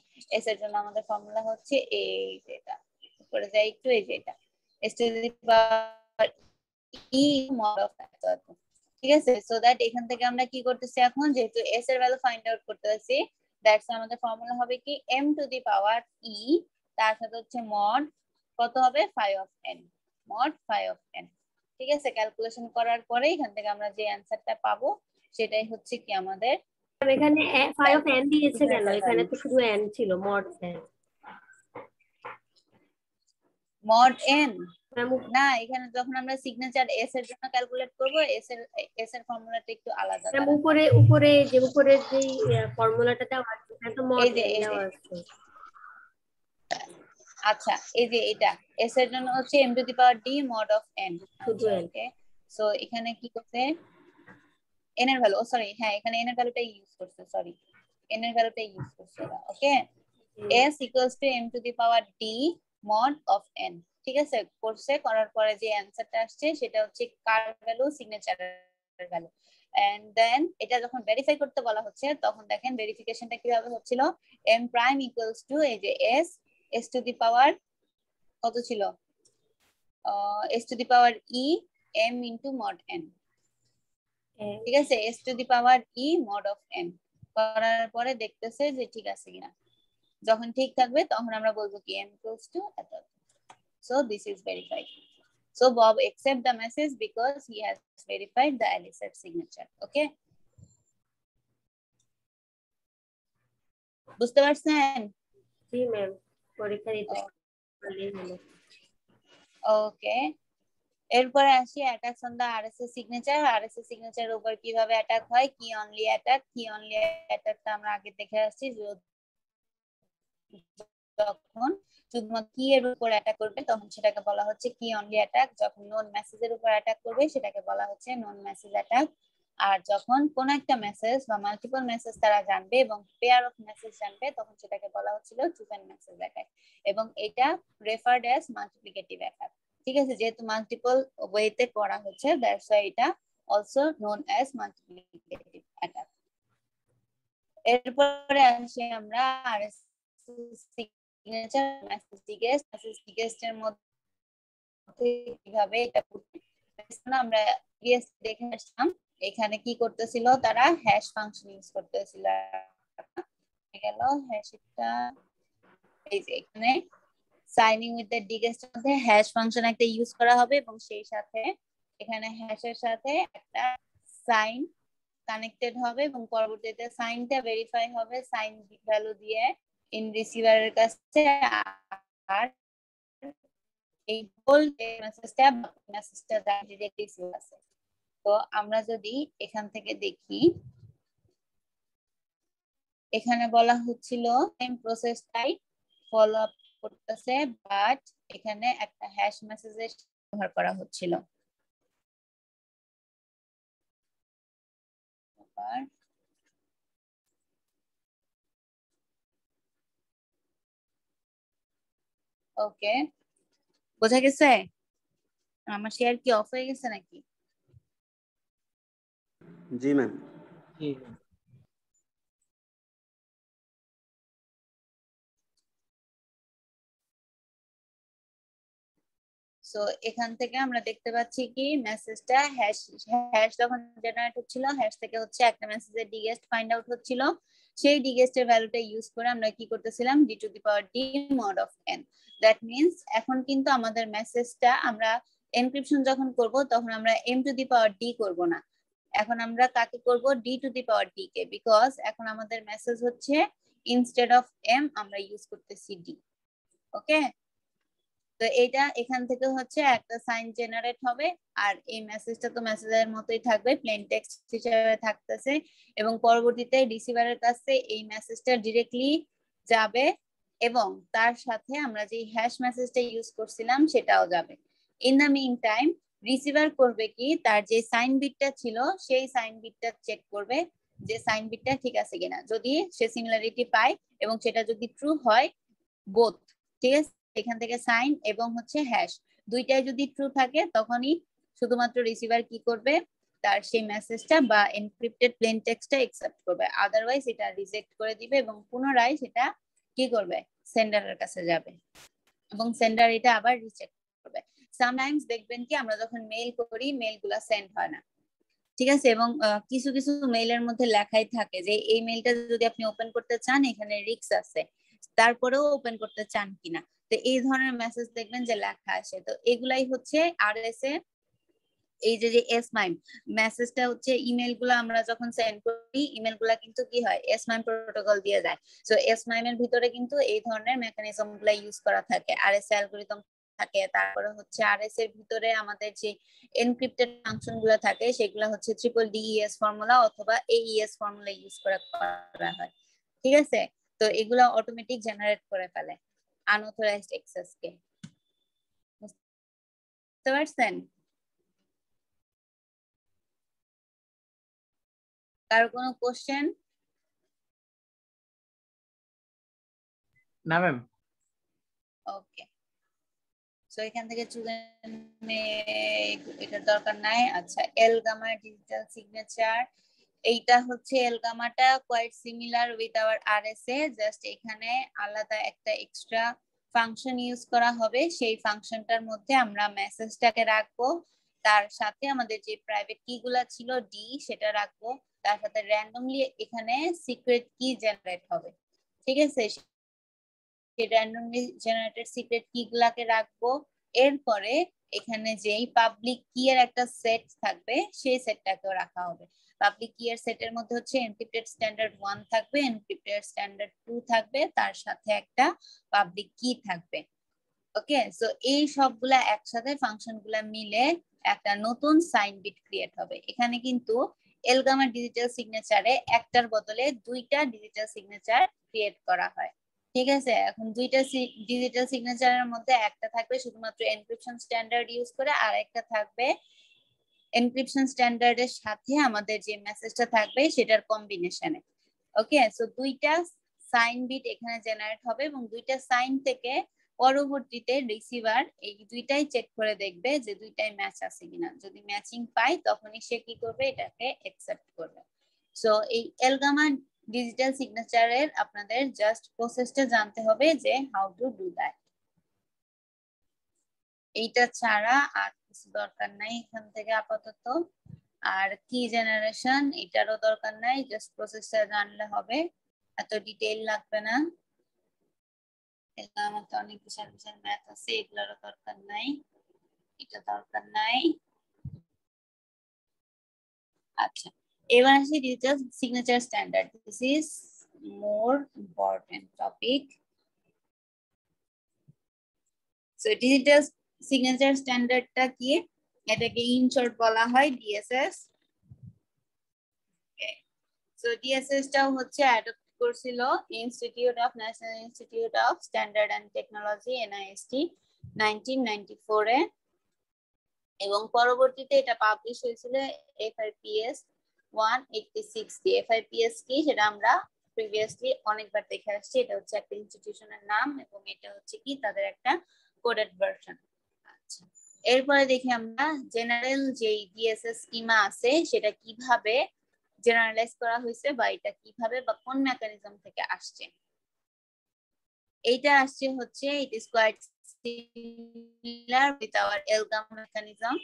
[SPEAKER 2] s এর জন্য আমাদের ফর্মুলা হচ্ছে এই যেটা উপরে যাই একটু, এই যেটা s two the power e mod of এত। ঠিক আছে, সো দ্যাট এখান থেকে আমরা কি করতেছি, এখন যেহেতু s এর ভ্যালু ফাইন্ড আউট করতেছি, দ্যাটস আমাদের ফর্মুলা হবে কি m to the power e, তার সাথে হচ্ছে মড কত হবে, phi of n, mod phi of n। ঠিক আছে, ক্যালকুলেশন করার পরে এখান থেকে আমরা যে অ্যানসারটা পাবো সেটাই হচ্ছে কি আমাদের।
[SPEAKER 3] এখানে phi of n দিয়েছে কেন? এখানে তো শুধু n ছিল, mod n।
[SPEAKER 2] মড n না, এখানে যখন আমরা সিগনেচার s এর জন্য ক্যালকুলেট করব, s এর ফর্মুলাটা একটু আলাদা।
[SPEAKER 3] উপরে উপরে যে উপরের যে ফর্মুলাটা দেওয়া আছে এটা তো mod n দেওয়া আছে।
[SPEAKER 2] আচ্ছা, এই যে এটা s এর জন্য হচ্ছে m to the power d mod of n
[SPEAKER 3] শুধু n।
[SPEAKER 2] ওকে, সো এখানে কি করতে n এর ভ্যালু, সরি হ্যাঁ এখানে n এর ভ্যালুটা ইউজ করছে, সরি n এর ভ্যালুটা ইউজ করছে ওকে, s equals to m to the power d mod of n। ঠিক আছে, করছে, করার পরে যে অ্যানসারটা আসছে সেটা হচ্ছে কার ভ্যালু, সিগনেচারের ভ্যালু। এন্ড দেন এটা যখন ভেরিফাই করতে বলা হচ্ছে তখন দেখেন ভেরিফিকেশনটা কিভাবে হচ্ছিল, m প্রাইম ইকুয়ালস টু এই যে s টু দি পাওয়ার কত ছিল, s two the power e m into mod n। ঠিক আছে, s two the power e mod of n করার পরে দেখতেছে যে ঠিক আছে কিনা, যখন ঠিক থাকবে তখন আমরা বলবো কি m equals to এত। So this is verified. So Bob accept the message because he has verified the Alice's signature. Okay? বুঝতে পারছেন?
[SPEAKER 3] জি ম্যাম, পরীক্ষা দিতে পারলেই হলো।
[SPEAKER 2] ওকে, এরপরে আসি attacks on the RSA signature. RSA সিগনেচারের উপর কিভাবে অ্যাটাক হয়, key only attack. Key only অ্যাটাকটা আমরা আগে দেখে আসছি, যখন শুধুমাত্র কি এর উপর অ্যাটাক করবে তখন সেটাকে বলা হচ্ছে কি অনলি অ্যাটাক, যখন নোন মেসেজের উপর অ্যাটাক করবে সেটাকে বলা হচ্ছে নোন মেসেজ অ্যাটাক। আর যখন কোন একটা মেসেজ বা মাল্টিপল মেসেজ তারা জানবে এবং পেয়ার অফ মেসেজ জানবে তখন সেটাকে বলা হচ্ছিল চুজেন মেসেজ অ্যাটাক, এবং এটা রেফার্ড অ্যাজ মাল্টিপ্লিকেটিভ অ্যাটাক। ঠিক আছে, যেহেতু মাল্টিপল ওয়েতে করা হচ্ছে দ্যাটস ওয়াই এটা also known as multiplicative attack. এরপরে আসি আমরা আরএসএস সিগনেচার, মেসেজ রিকোয়েস্ট এর মধ্যে কিভাবে এটা আমরা দেখে আসলাম। এখানে কি করতেছিল তারা, হ্যাশ ফাংশন ইউজ করতেছিল। গেল হ্যাশটা, এই যে এখানে সাইনিং উইথ দ্য রিকোয়েস্ট এর মধ্যে হ্যাশ ফাংশন একটা ইউজ করা হবে এবং সেই সাথে এখানে হ্যাশের সাথে একটা সাইন কানেক্টেড হবে এবং পরবর্তীতে সাইনটা ভেরিফাই হবে সাইন ভ্যালু দিয়ে ইন রিসিভারের কাছে। আর এই হোল মেসেজটা ডিরেক্টলি আছে, তো তো আমরা যদি এখান থেকে দেখি, এখানে বলা হচ্ছিল সেম প্রসেসটাই ফলো আপ করতেছে, বাট এখানে একটা হ্যাশ মেসেজের ব্যবহার করা হচ্ছিল। ওকে, বোঝা গেছে? আমার শেয়ার কি অফ হয়ে গেছে নাকি?
[SPEAKER 9] জি ম্যাম।
[SPEAKER 2] সো এখান থেকে আমরা দেখতে পাচ্ছি কি মেসেজটা হ্যাশ যখন জেনারেট হচ্ছিল, হ্যাশ থেকে হচ্ছে একটা মেসেজের ডিগেস্ট ফাইন্ড আউট হচ্ছিল। সেই ডিগেস্টের ভ্যালুটা ইউজ করে আমরা কি করতেছিলাম, d two the power d mod of n। That means এখন কিন্তু আমাদের মেসেজটা আমরা এনক্রিপশন যখন করব তখন আমরা m to the power d করব না, এখন আমরা কাকে করব, d two the power d K, because এখন আমাদের মেসেজ হচ্ছে ইনস্টেড অফ m আমরা ইউজ করতেছি d। ওকে, তো এটা এখান থেকে হচ্ছে একটা সাইন জেনারেট হবে, আর এই মেসেজটা তো মেসেজের মতোই থাকবে, প্লেন টেক্সট হিসেবে থাকতেছে, এবং পরবর্তীতে রিসিভারের কাছে এই মেসেজটা ডিরেক্টলি যাবে, এবং তার সাথে আমরা যে হ্যাশ মেসেজটা ইউজ করছিলাম সেটাও যাবে। In the meantime receiver করবে কি, তার যে সাইন বিটটা ছিল সেই সাইন বিটটা চেক করবে যে সাইন বিটটা ঠিক আছে কিনা। যদি সে সিমিলারিটি পায় এবং সেটা যদি ট্রু হয়, বোথ, ঠিক আছে, এখান থেকে সাইন এবং হচ্ছে হ্যাশ দুইটাই যদি ট্রু থাকে তখনই শুধুমাত্র রিসিভার কি করবে, তার সেই মেসেজটা বা এনক্রিপ্টেড প্লেন টেক্সটটা অ্যাকসেপ্ট করবে, আদারওয়াইজ এটা রিজেক্ট করে দিবে এবং পুনরায় সেটা কি করবে, সেন্ডারের কাছে যাবে এবং সেন্ডার এটা আবার রিচেক করবে। সামটাইমস দেখবেন কি আমরা যখন মেইল করি মেইলগুলো সেন্ড হয় না, ঠিক আছে, এবং কিছু কিছু মেইলের মধ্যে লেখাই থাকে যে এই মেইলটা যদি আপনি ওপেন করতে চান এখানে রিস্ক আছে, তারপরেও ওপেন করতে চান কিনা, তো এই ধরনের মেসেজ দেখবেন যে লেখা আসে। তো এগুলাই হচ্ছে আরএস এ এই যে এসমাইম মেসেজটা হচ্ছে, ইমেল গুলো আমরা যখন সেন্ড করি ইমেল গুলা কিন্তু কি হয়, এসমাইম প্রোটোকল দিয়ে যায়। সো এসমাইম এর ভিতরে কিন্তু এই ধরনের মেকানিজম গুলা ইউজ করা থাকে, আরএস অ্যালগরিদম থাকে, তারপরে হচ্ছে আরএস এর ভিতরে আমাদের যে এনক্রিপ্টেড ফাংশন গুলো থাকে সেগুলো হচ্ছে DES ফর্মুলা অথবা AES ফর্মুলা ইউজ করা হয়, ঠিক আছে। তো এগুলা অটোমেটিক জেনারেট করে ফেলে আনঅথরাইজড অ্যাক্সেস কে, বুঝতে পারছেন? কারো কোনো কোশ্চেন?
[SPEAKER 1] না ম্যাম।
[SPEAKER 2] ওকে, সো এখান থেকে এটার দরকার নাই। আচ্ছা, এলগামা ডিজিটাল সিগনেচার, এইটা হচ্ছে এলগামাটা quite similar with our RSA, just এখানে আলাদা একটা এক্সট্রা ফাংশন ইউজ করা হবে, সেই ফাংশনটার মধ্যে আমরা মেসেজটাকে রাখবো, তার সাথে আমাদের যে প্রাইভেট কি গুলা ছিল ডি সেটা রাখবো, তার সাথে র্যান্ডমলি এখানে সিক্রেট কি জেনারেট হবে, ঠিক আছে, র্যান্ডমলি জেনারেটেড সিক্রেট কি গুলাকে রাখবো। এরপরে এখানে যেই পাবলিক কি এর একটা সেট থাকবে সেই সেটটাকেও রাখা হবে। পাবলিক কি এর সেটের মধ্যে হচ্ছে এনক্রিপ্টেড স্ট্যান্ডার্ড 1 থাকবে, এনক্রিপ্টেড স্ট্যান্ডার্ড 2 থাকবে, তার সাথে একটা পাবলিক কি থাকবে। ওকে, সো এই সবগুলা একসাথে ফাংশন গুলা মিলে একটা নতুন সাইন বিট ক্রিয়েট হবে। এখানে কিন্তু এলগামা ডিজিটাল সিগনেচারে একটার বদলে দুইটা ডিজিটাল সিগনেচার ক্রিয়েট করা হয়, ঠিক আছে। এখন দুইটা ডিজিটাল সিগনেচারের মধ্যে একটা থাকবে শুধুমাত্র এনক্রিপশন স্ট্যান্ডার্ড ইউজ করে, আর একটা থাকবে এনক্রিপশন স্ট্যান্ডার্ডের সাথে আমাদের যে মেসেজটা থাকবে সেটার কম্বিনেশনে। ওকে, সো দুইটা সাইন বিট এখানে জেনারেট হবে এবং দুইটা সাইন থেকে পরবর্তীতে রিসিভার এই দুইটাই চেক করে দেখবে যে দুইটাই ম্যাচ আছে কিনা, যদি ম্যাচিং পায় তখনই সে কি করবে, এটাকে অ্যাকসেপ্ট করবে। সো এই এলগামা ডিজিটাল সিগনেচারের আপনাদের জাস্ট প্রসেসটা জানতে হবে যে হাউ টু ডু দ্যাট, এইটা ছাড়া আর কিছু দরকার নাই এখান থেকে আপাতত। আর কি জেনারেশন এটারও দরকার নাই, জাস্ট প্রসেসটা জানলে হবে, এত ডিটেইল লাগবে না। আমার তো অনেক বিশাল বিশাল ম্যাথ আছে, এগুলোরও দরকার নাই, এটা দরকার নাই। আচ্ছা, এবার আসি digital signature standard, this is more important topic. So digital signature স্ট্যান্ডার্ডটা কি, এটাকে ইন শর্ট বলা হয় ডিএসএস। সো ডিএসএস টাও হচ্ছে অ্যাডপ্ট করছিল institute of national institute of standard and technology NIST 1994 এ, এবং পরবর্তীতে এটা পাবলিশ হয়েছিল FIPS 186 দিয়ে। FIPS কি সেটা আমরা প্রিভিয়াসলি অনেকবার দেখে আসছি। এটা হচ্ছে একটা ইনস্টিটিউশনের নাম এবং এটা হচ্ছে কি তাদের একটা কোডেড ভার্সন। আচ্ছা, এরপরে দেখি আমরা জেনারেল যে ডিএসএস স্কিমা আছে সেটা কিভাবে জেনারেলাইজ করা হয়েছে বা এটা কিভাবে বা কোন মেকানিজম থেকে আসছে। এইটা আসছে হচ্ছে it is quite similar with our ElGamal mechanism.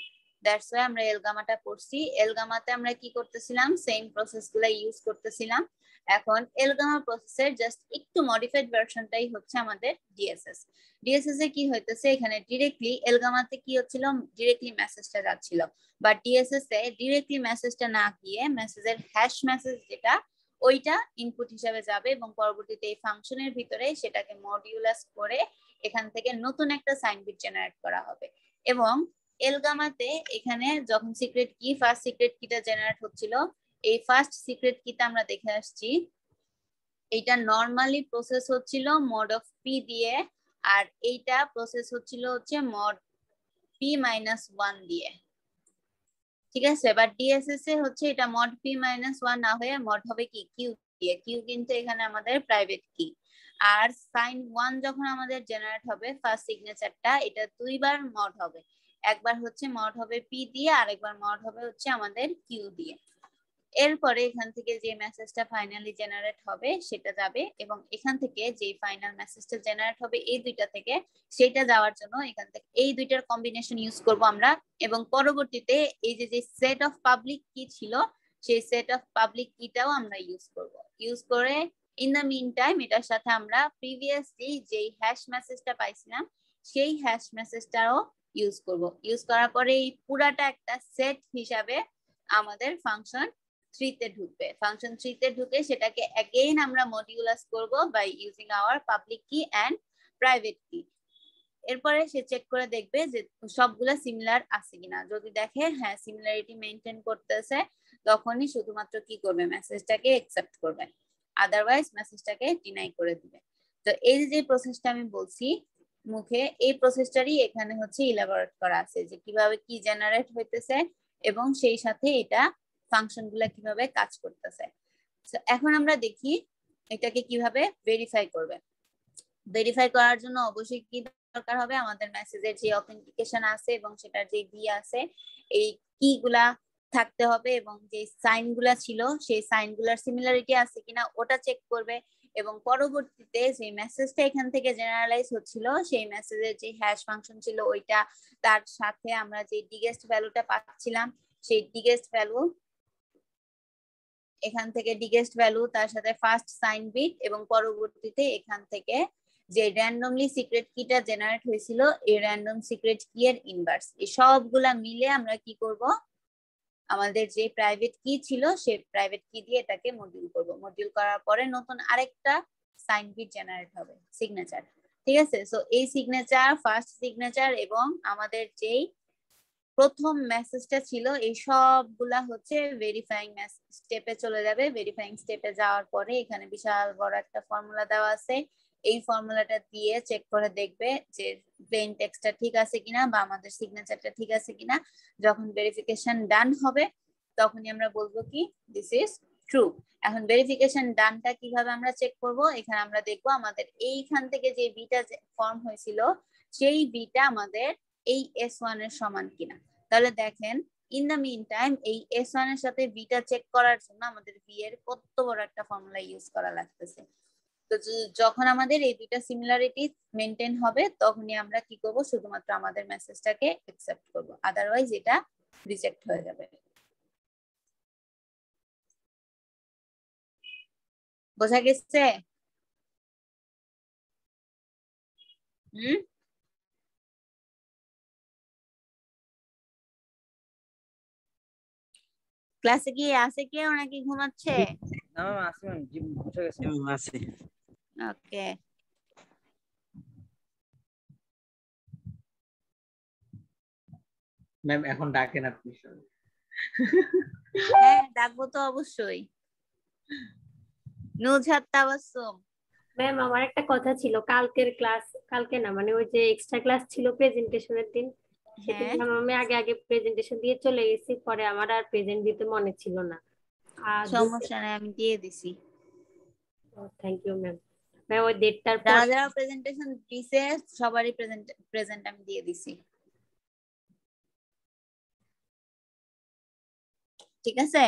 [SPEAKER 2] That's why আমরা এলগামাটা পড়ছি। এলগামাতে আমরা কি করতেছিলাম, সেম প্রসেসগুলো ইউজ করতেছিলাম। এখন এলগামা প্রসেসের জাস্ট একটু মডিফাইড ভার্সনটাই হচ্ছে আমাদের ডিএসএস। ডিএসএস এ কি হইতেছে, এখানে ডিরেক্টলি এলগামাতে কি হচ্ছিল, ডিরেক্টলি মেসেজটা যাচ্ছিল, বাট ডিএসএস এ ডিরেক্টলি মেসেজটা না গিয়ে মেসেজের হ্যাশ মেসেজ যেটা ওইটা ইনপুট হিসাবে যাবে এবং পরবর্তীতে এই ফাংশনের ভিতরে সেটাকে মডিউলাস করে এখান থেকে নতুন একটা সাইন বিট জেনারেট করা হবে। এবং এলগামাতে এখানে যখন সিক্রেট কি ফার্স্ট সিক্রেট কিটা জেনারেট হচ্ছিল, এই ফার্স্ট সিক্রেট কিটা আমরা দেখে আসছি এইটা নরমালি প্রসেস হচ্ছিল মড অফ পি দিয়ে, আর এইটা প্রসেস হচ্ছিল হচ্ছে মড p-1 দিয়ে। ঠিক আছে, বাট ডিএসএস এ হচ্ছে এটা মড p-1 না হয়ে মড হবে কি কিউ দিয়ে। কিউ কিন্তু এখানে আমাদের প্রাইভেট কি। আর সাইন 1 যখন আমাদের জেনারেট হবে ফার্স্ট সিগনেচারটা, এটা দুইবার মড হবে, একবার হচ্ছে মড হবে পি দিয়ে আর একবার মড হবে হচ্ছে আমাদের কিউ দিয়ে। এরপরে এখান থেকে যে মেসেজটা ফাইনালি জেনারেট হবে সেটা যাবে এবং এখান থেকে যে ফাইনাল মেসেজটা জেনারেট হবে এই দুইটা থেকে সেটা যাওয়ার জন্য এখান থেকে এই দুইটার কম্বিনেশন ইউজ করব আমরা। এবং পরবর্তীতে এই যে সেট অফ পাবলিক কি ছিল সেই সেট অফ পাবলিক কিটাও আমরা ইউজ করব। ইউজ করে ইন দ্য মিন টাইম এটার সাথে আমরা প্রিভিয়াসলি যেই হ্যাশ মেসেজটা পাইছিলাম সেই হ্যাশ মেসেজটাও ইউজ করব। ইউজ করার পরে এই পুরাটা একটা সেট হিসাবে আমাদের ফাংশন 3 তে ঢুকবে। ফাংশন 3 তে ঢুকে সেটাকে अगेन আমরা মডিউলাস করব বাই ইউজিং আওয়ার পাবলিক কি এন্ড প্রাইভেট কি। এরপরে সে চেক করে দেখবে যে সবগুলা সিমিলার আছে কিনা। যদি দেখে হ্যাঁ সিমিলারিটি মেইনটেইন করতেছে তখনই শুধুমাত্র কি করবে, মেসেজটাকে অ্যাকসেপ্ট করবে, আদারওয়াইজ মেসেজটাকে ডিনাই করে দিবে। তো এই যে প্রসেসটা আমি বলছি মুখে, এই প্রসেসটারই এখানে হচ্ছে ইলাবোরেট করা আছে যে কিভাবে কি জেনারেট হইতেছে এবং সেই সাথে এটা ফাংশন গুলা কিভাবে কাজ করতেছে। এখন আমরা দেখি এটাকে কিভাবে ভেরিফাই করবে। ভেরিফাই করার জন্য অবশ্যই কি দরকার হবে, আমাদের মেসেজের যে অথেন্টিকেশন আছে এবং সেটার যে কি আছে এই কি গুলা থাকতে হবে এবং যে সাইন গুলা ছিল সেই সাইন গুলার সিমিলারিটি আছে কিনা ওটা চেক করবে। এবং পরবর্তীতে যে মেসেজটা এখান থেকে জেনারেলাইজ হচ্ছিল সেই মেসেজের যে হ্যাশ ফাংশন ছিল ওইটা, তার সাথে আমরা যে ডিগেস্ট ভ্যালুটা পাচ্ছিলাম সেই ডিগেস্ট ভ্যালু, এখান থেকে ডিগেস্ট ভ্যালু তার সাথে ফার্স্ট সাইন বিট এবং পরবর্তীতে এখান থেকে যে র্যান্ডমলি সিক্রেট কিটা জেনারেট হয়েছিল এই র্যান্ডম সিক্রেট কি এর ইনভার্স, এই সবগুলা মিলে আমরা কি করব, আমাদের যে প্রাইভেট কি ছিল সেই প্রাইভেট কি দিয়ে এটাকে মডিউল করব। মডিউল করার পরে নতুন আরেকটা সাইন বিট জেনারেট হবে সিগনেচার। ঠিক আছে, সো এই সিগনেচার ফার্স্ট সিগনেচার এবং আমাদের যেই প্রথম মেসেজটা ছিল এই সবগুলা হচ্ছে ভেরিফাইং স্টেপে চলে যাবে। ভেরিফাইং স্টেপে যাওয়ার পরে এখানে বিশাল বড় একটা ফর্মুলা দেওয়া আছে, এই ফর্মুলাটা দিয়ে চেক করে দেখবে যে প্লেন টেক্সটটা ঠিক আছে কিনা বা আমাদের সিগনেচারটা ঠিক আছে কিনা। যখন ভেরিফিকেশন ডান হবে তখনই আমরা বলবো কি দিস ইজ ট্রু। এখন ভেরিফিকেশন ডানটা কিভাবে আমরা চেক করব, এখানে আমরা দেখবো আমাদের এইখান থেকে যে বিটা ফর্ম হয়েছিল সেই বিটা আমাদের এই S1 এর সমান কিনা। তাহলে দেখেন ইন দ্য মিন টাইম এই S1 এর সাথে বিটা চেক করার জন্য আমাদের বি এর কত বড় একটা ফর্মুলা ইউজ করা লাগতেছে। তো যখন আমাদের এই দুইটা সিমিলারিটি মেইনটেইন হবে তখনই আমরা কি করব, শুধুমাত্র আমাদের মেসেজটাকে অ্যাকসেপ্ট করব, আদারওয়াইজ এটা রিজেক্ট হয়ে যাবে। বোঝা গেছে? ক্লাসে কি আছে কেউ নাকি ঘুমাচ্ছে?
[SPEAKER 9] না ম্যাম আছে ম্যাম, জি বুঝে গেছে ম্যাম আছে।
[SPEAKER 2] ওকে,
[SPEAKER 1] ম্যাম এখন ডাকেন আপনি।
[SPEAKER 2] হ্যাঁ ডাকবো তো অবশ্যই। নুজহাত তাবাসসুম।
[SPEAKER 3] ম্যাম আমার একটা কথা ছিল, কালকের ক্লাস, কালকে না মানে ওই যে এক্সট্রা ক্লাস ছিল প্রেজেন্টেশনের দিন, সেদিন আমি আগে প্রেজেন্টেশন দিয়ে চলে গেছি, পরে আমার আর প্রেজেন্ট দিতে মনে ছিল না।
[SPEAKER 2] সমস্যা নেই, আমি দিয়ে দিছি।
[SPEAKER 3] Thank you ma'am. ম্যাম ওই ডেটটার পর
[SPEAKER 2] যারা যারা প্রেজেন্টেশন দিছে সবারই প্রেজেন্ট আমি দিয়ে দিছি। ঠিক আছে,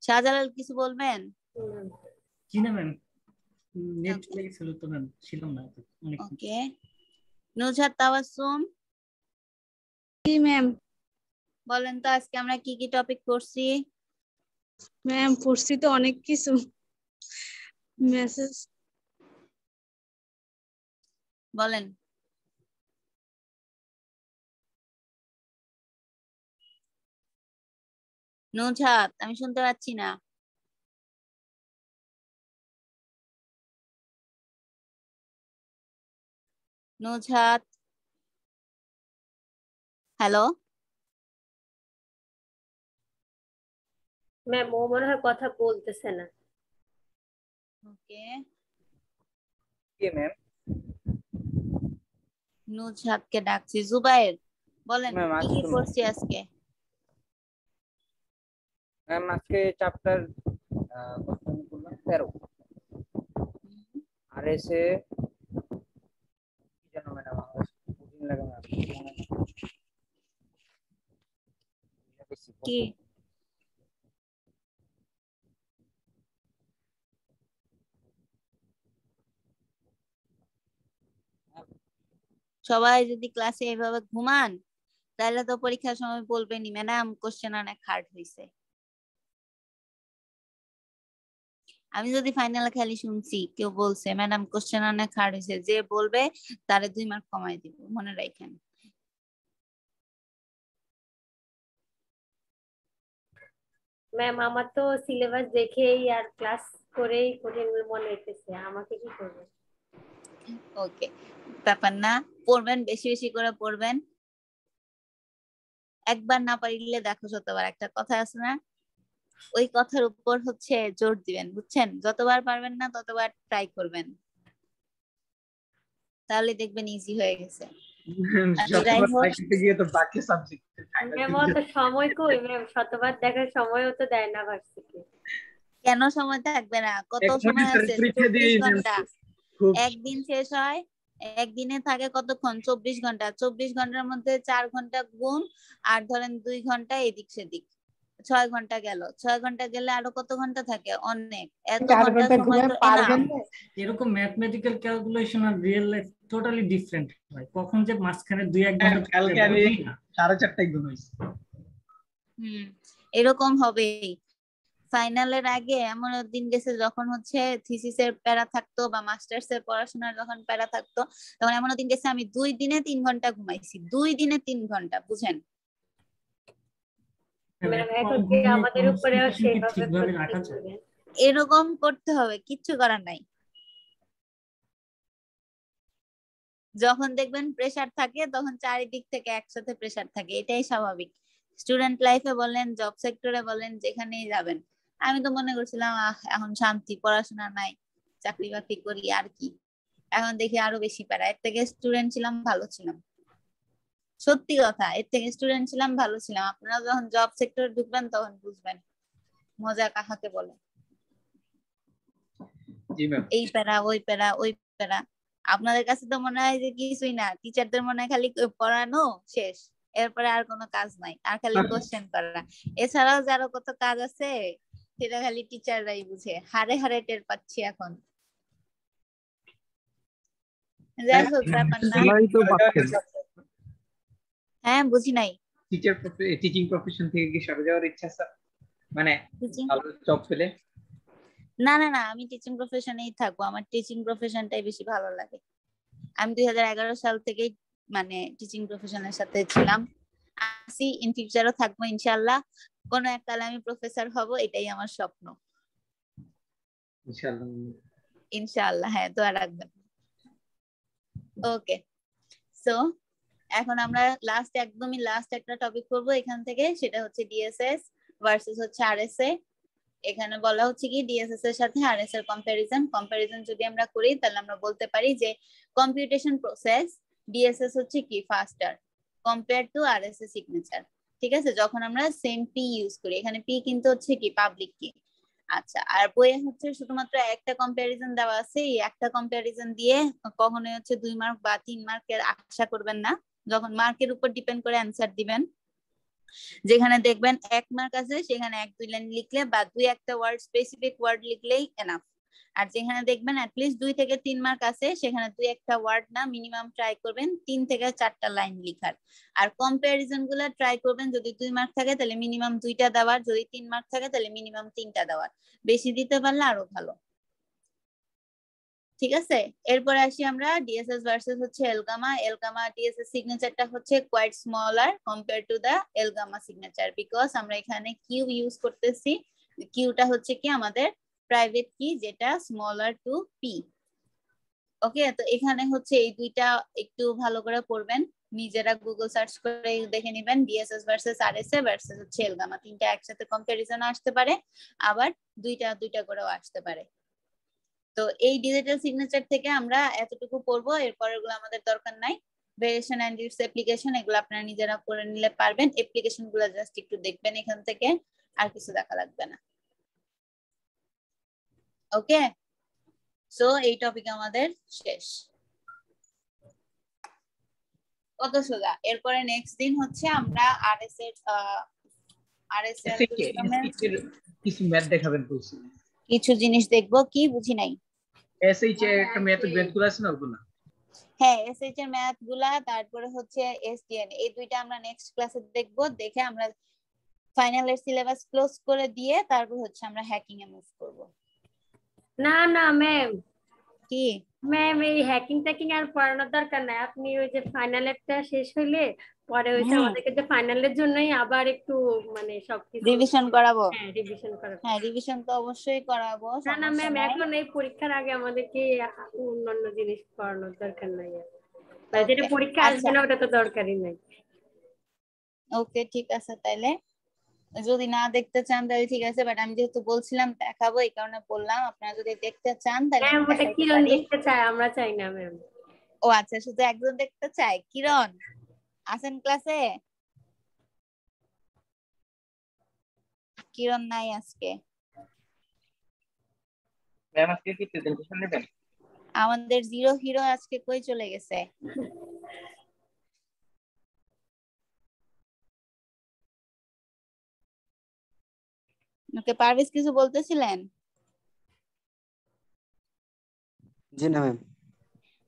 [SPEAKER 2] শাহজালাল কিছু বলবেন?
[SPEAKER 4] জি না ম্যাম, নেট চলে গেছিল তো ম্যাম, ছিলাম না অনেক।
[SPEAKER 2] ওকে, নুজহাত তাবাসসুম।
[SPEAKER 8] জি ম্যাম।
[SPEAKER 2] বলেন তো আজকে আমরা কি কি টপিক পড়ছি?
[SPEAKER 8] ম্যাম পড়ছি তো অনেক কিছু। মেসেজ
[SPEAKER 2] বলেন। নুজহাত আমি শুনতে পাচ্ছি না। নুজহাত, হ্যালো।
[SPEAKER 3] ম্যাম ও মনে হয় কথা বলতেছে না।
[SPEAKER 2] ওকে,
[SPEAKER 9] কে ম্যাম?
[SPEAKER 2] নুজহাতকে ডাকছি। জুবাইর বলেন
[SPEAKER 9] ম্যাম
[SPEAKER 2] কি কি পড়ছি আজকে?
[SPEAKER 9] ম্যাম আজকে চ্যাপ্টার কত করলাম? 13। আর এসে কি জানো ম্যাডাম, আমার কঠিন লাগে ম্যাম।
[SPEAKER 2] কি সবাই যদি ক্লাসে এভাবে ঘুমান তাহলে তো পরীক্ষার সময় বলবেনি ম্যাডাম কোশ্চেন অনেক হার্ড হয়েছে। আমি যদি ফাইনালে খালি শুনছি কেউ বলছে ম্যাডাম কোশ্চেন অনেক হার্ড হয়েছে, যে বলবে তারে 2 মার্ক কমাই দিব, মনে রাখেন।
[SPEAKER 3] ম্যাম আমার তো সিলেবাস দেখেই আর ক্লাস করেই কঠিন মনে হইতেছে, আমাকে কি করবে?
[SPEAKER 2] ওকে, ব্যাপার না, পড়বেন, বেশি বেশি করে পড়বেন। একবার না পারলে দেখো শতবার, একটা কথা আছে না, ওই কথার উপর হচ্ছে জোর দিবেন, বুঝছেন? যতবার পারবেন না ততবার ট্রাই করবেন, তাহলে দেখবেন ইজি হয়ে গেছে।
[SPEAKER 3] ম্যাম অত সময় কই ম্যাম, শতবার দেখার সময়ও তো দেয় না ভার্সিটি।
[SPEAKER 2] কেন সময় থাকবে না, কত সময় আছে? 24 ঘন্টা। একদিন শেষ হয়, একদিনে থাকে কতক্ষণ? 24 ঘন্টা। 24 ঘন্টার মধ্যে 4 ঘন্টা ঘুম আর ধরেন 2 ঘন্টা এদিক সেদিক, 6 ঘন্টা গেল। 6 ঘন্টা গেলে আরো কত ঘন্টা থাকে? অনেক। এত ঘন্টা সময় তো এনাফ।
[SPEAKER 4] এরকম ম্যাথমেটিক্যাল ক্যালকুলেশন আর রিয়েল লাইফ টোটালি ডিফারেন্ট হয়। কখন যে মাঝখানে 2-1 ঘন্টা
[SPEAKER 1] কালকে আমি 4:30টায় ঘুমাইছি।
[SPEAKER 2] এরকম হবেই। ফাইনালের আগে এমন দিন গেছে যখন হচ্ছে থিসিসের প্যারা থাকতো বা মাস্টার্স এর পড়াশোনার যখন প্যারা থাকতো, তখন এমন দিন গেছে আমি 2 দিনে 3 ঘন্টা ঘুমাইছি। 2 দিনে 3 ঘন্টা, বুঝেন?
[SPEAKER 3] আমাদের উপরে সেভাবে
[SPEAKER 4] রাখা যায়,
[SPEAKER 2] এরকম করতে হবে, কিচ্ছু করার নাই। যখন দেখবেন প্রেসার থাকে তখন চারিদিক থেকে একসাথে প্রেসার থাকে, এটাই স্বাভাবিক। স্টুডেন্ট লাইফে বলেন, জব সেক্টরে বলেন, যেখানেই যাবেন। আমি তো মনে করছিলাম এখন শান্তি, পড়াশোনা নাই, চাকরি বাকরি করি আর কি। এখন দেখি আরো বেশি প্যারা। এর থেকে স্টুডেন্ট ছিলাম ভালো ছিলাম, সত্যি কথা, এর থেকে স্টুডেন্ট ছিলাম ভালো ছিলাম। আপনারা যখন জব সেক্টরে ঢুকবেন তখন বুঝবেন মজা কাহাকে বলে। এই প্যারা, ওই প্যারা, ওই প্যারা। আপনাদের কাছে তো মনে হয় যে কিছুই না, টিচারদের মনে হয় খালি পড়ানো শেষ, এরপরে আর কোনো কাজ নাই, আর খালি কোশ্চেন করা। এছাড়াও যারও কত কাজ আছে সেটা খালি টিচাররাই বুঝে। হারে হারে টের পাচ্ছি এখন। যাই হোক, ব্যাপার না। হ্যাঁ বুঝি নাই।
[SPEAKER 1] টিচিং প্রফেশন থেকে কি সরে যাওয়ার ইচ্ছা আছে? মানে ভালো জব পেলে?
[SPEAKER 2] না না না, আমি টিচিং প্রফেশনেই থাকবো। আমার টিচিং প্রফেশনটাই বেশি ভালো লাগে। আমি 2011 সাল থেকেই মানে টিচিং প্রফেশনের সাথে ছিলাম, আছি, ইন ফিউচারও থাকবো ইনশাআল্লাহ। কোন এক কালে আমি প্রফেসর হব, এটাই আমার স্বপ্ন।
[SPEAKER 1] ইনশাআল্লাহ
[SPEAKER 2] ইনশাআল্লাহ, হ্যাঁ দোয়া রাখবেন। ওকে, সো এখন আমরা একদমই লাস্ট একটা টপিক করব এখান থেকে, সেটা হচ্ছে ডিএসএস ভার্সেস হচ্ছে আরএসএ। এখানে বলা হচ্ছে কি ডিএসএস এর সাথে আরএস এর কম্পারিজন যদি আমরা করি তাহলে আমরা বলতে পারি যে কম্পিউটেশন প্রসেস ডিএসএস হচ্ছে কি ফাস্টার কম্পেয়ার টু আরএস এর সিগনেচার। ঠিক আছে, যখন আমরা সেম পি ইউজ করি, এখানে পি কিন্তু হচ্ছে কি পাবলিক কি। আচ্ছা, আর বইয়ে হচ্ছে শুধুমাত্র একটা কম্পারিজন দেওয়া আছে, এই একটা কম্পারিজন দিয়ে কখনোই হচ্ছে 2 মার্ক বা 3 মার্কের আশা করবেন না। যখন মার্কের উপর ডিপেন্ড করে অ্যান্সার দিবেন, যেখানে দেখবেন 1 মার্ক আছে সেখানে 1-2 লাইন লিখলে বা 2-1টা ওয়ার্ড স্পেসিফিক ওয়ার্ড লিখলেই এনাফ। আর যেখানে দেখবেন অ্যাটলিস্ট 2 থেকে 3 মার্ক আছে সেখানে 2-1টা ওয়ার্ড না মিনিমাম ট্রাই করবেন 3 থেকে 4টা লাইন লিখার। আর কম্পারিজন গুলো ট্রাই করবেন যদি 2 মার্ক থাকে তাহলে মিনিমাম 2টা দেওয়ার, যদি 3 মার্ক থাকে তাহলে মিনিমাম 3টা দেওয়ার, বেশি দিতে পারলে আরো ভালো। ঠিক আছে, এরপরে আসি আমরা ডিএসএস ভার্সেস হচ্ছে এলগামা ডিএসএস সিগনেচারটা হচ্ছে quite smaller compare to the ElGamal signature, because আমরা এখানে কিউ ইউজ করতেছি। কিউটা হচ্ছে কি আমাদের প্রাইভেট কি, যেটা স্মলার টু পি। ওকে, তো এখানে হচ্ছে এই দুইটা একটু ভালো করে পড়বেন, নিজেরা গুগল সার্চ করে দেখে নেবেন ডিএসএস ভার্সেস আরএসএ ভার্সেস হচ্ছে এলগামা, তিনটা একসাথে কম্পারিজন আসতে পারে, আবার দুইটা করেও আসতে পারে। তো এই ডিজিটাল সিগনেচার থেকে আমরা এতটুকু পড়বো, এরপরের গুলো আমাদের দরকার নাই। ভেরিয়েশন এন্ড ইটস অ্যাপ্লিকেশন এগুলো আপনারা নিজেরা করে নিলে পারবেন, অ্যাপ্লিকেশন গুলো জাস্ট একটু দেখবেন এখান থেকে, আর কিছু দেখা লাগবে না। ওকে, সো এই টপিক আমাদের শেষ। কত সোজা। এরপরে নেক্সট দিন হচ্ছে আমরা আরএস এর
[SPEAKER 1] কিছু ম্যাথ দেখাবেন বলছি,
[SPEAKER 2] কিছু জিনিস দেখবো। কি বুঝি নাই?
[SPEAKER 1] এসএইচ এর একটা ম্যাথ গুলো আছে না ওগুলো?
[SPEAKER 2] হ্যাঁ, এসএইচ এর ম্যাথ গুলা, তারপরে হচ্ছে এসডিএন, এই দুইটা আমরা নেক্সট ক্লাসে দেখবো। দেখে আমরা ফাইনাল এর সিলেবাস ক্লোজ করে দিয়ে তারপর হচ্ছে আমরা হ্যাকিং এ মুভ করব।
[SPEAKER 3] না না ম্যাম,
[SPEAKER 2] কি
[SPEAKER 3] ম্যাম এই হ্যাকিং ট্যাকিং আর পড়ানোর দরকার নাই। আপনি ওই যে ফাইনাল এরটা শেষ হইলে পরে ওইটা আমাদেরকে যে ফাইনালের জন্যই আবার একটু মানে সবকিছু
[SPEAKER 2] রিভিশন করাবো।
[SPEAKER 3] হ্যাঁ, রিভিশন করাবো।
[SPEAKER 2] হ্যাঁ, রিভিশন তো অবশ্যই করাবো।
[SPEAKER 3] না না ম্যাম, এখন এই পরীক্ষার আগে আমাদেরকে অন্যান্য জিনিস পড়ানোর দরকার নাই, যেটা পরীক্ষা আসবে না ওটা তো দরকারই নাই।
[SPEAKER 2] ওকে, ঠিক আছে, তাইলে যদি না দেখতে চান তাহলে ঠিক আছে, বাট আমি যেহেতু বলছিলাম দেখাবো এই কারণে বললাম, আপনারা যদি দেখতে চান তাহলে
[SPEAKER 3] ম্যাম ওটা কিরণ দেখতে চায়, আমরা চাই না ম্যাম।
[SPEAKER 2] ও আচ্ছা, শুধু একজন দেখতে চায়। কিরণ আছেন ক্লাসে? কিরণ নাই আজকে।
[SPEAKER 9] ম্যাম আজকে কি প্রেজেন্টেশন নেবেন?
[SPEAKER 2] আমাদের জিরো হিরো আজকে কই চলে গেছে? ওকে, পারভেজ কিছু বলতেছিলেন?
[SPEAKER 10] জি না ম্যাম।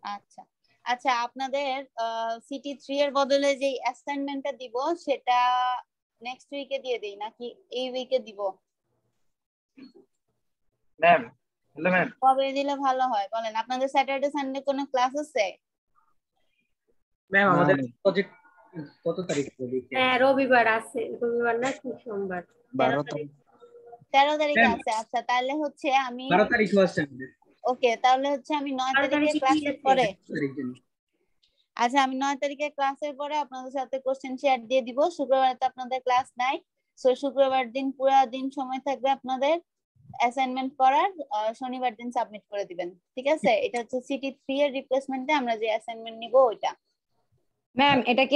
[SPEAKER 2] আচ্ছা আচ্ছা, আপনাদের সিটি 3 এর বদলে যে অ্যাসাইনমেন্টটা দিব সেটা নেক্সট উইকে দিয়ে দেই নাকি এই উইকে দিব?
[SPEAKER 9] ম্যাম হ্যালো ম্যাম,
[SPEAKER 2] কবে দিলে ভালো হয় বলেন? আপনাদের স্যাটারডে সানডে কোনো ক্লাস আছে?
[SPEAKER 1] ম্যাম আমাদের প্রজেক্ট কত তারিখ?
[SPEAKER 3] হ্যাঁ, রবিবার আছে। রবিবার না কি সোমবার?
[SPEAKER 2] 13 তারিখে আছে। আচ্ছা, তাহলে হচ্ছে আমি
[SPEAKER 1] 12 তারিখে আছে।
[SPEAKER 2] ওকে, তাহলে হচ্ছে আমি 9 তারিখে ক্লাসের পরে, আচ্ছা আমি 9 তারিখে ক্লাসের পরে আপনাদের সাথে কোশ্চেন শেয়ার দিয়ে দিব। শুক্রবার তো আপনাদের ক্লাস নাই, সো শুক্রবার দিন পুরো দিন সময় থাকবে আপনাদের অ্যাসাইনমেন্ট করার, শনিবার দিন সাবমিট করে দিবেন। ঠিক আছে, এটা হচ্ছে সিটি 3 এর রিপ্লেসমেন্টে আমরা যে অ্যাসাইনমেন্ট নিব ওইটা।
[SPEAKER 5] ম্যাম এটা কি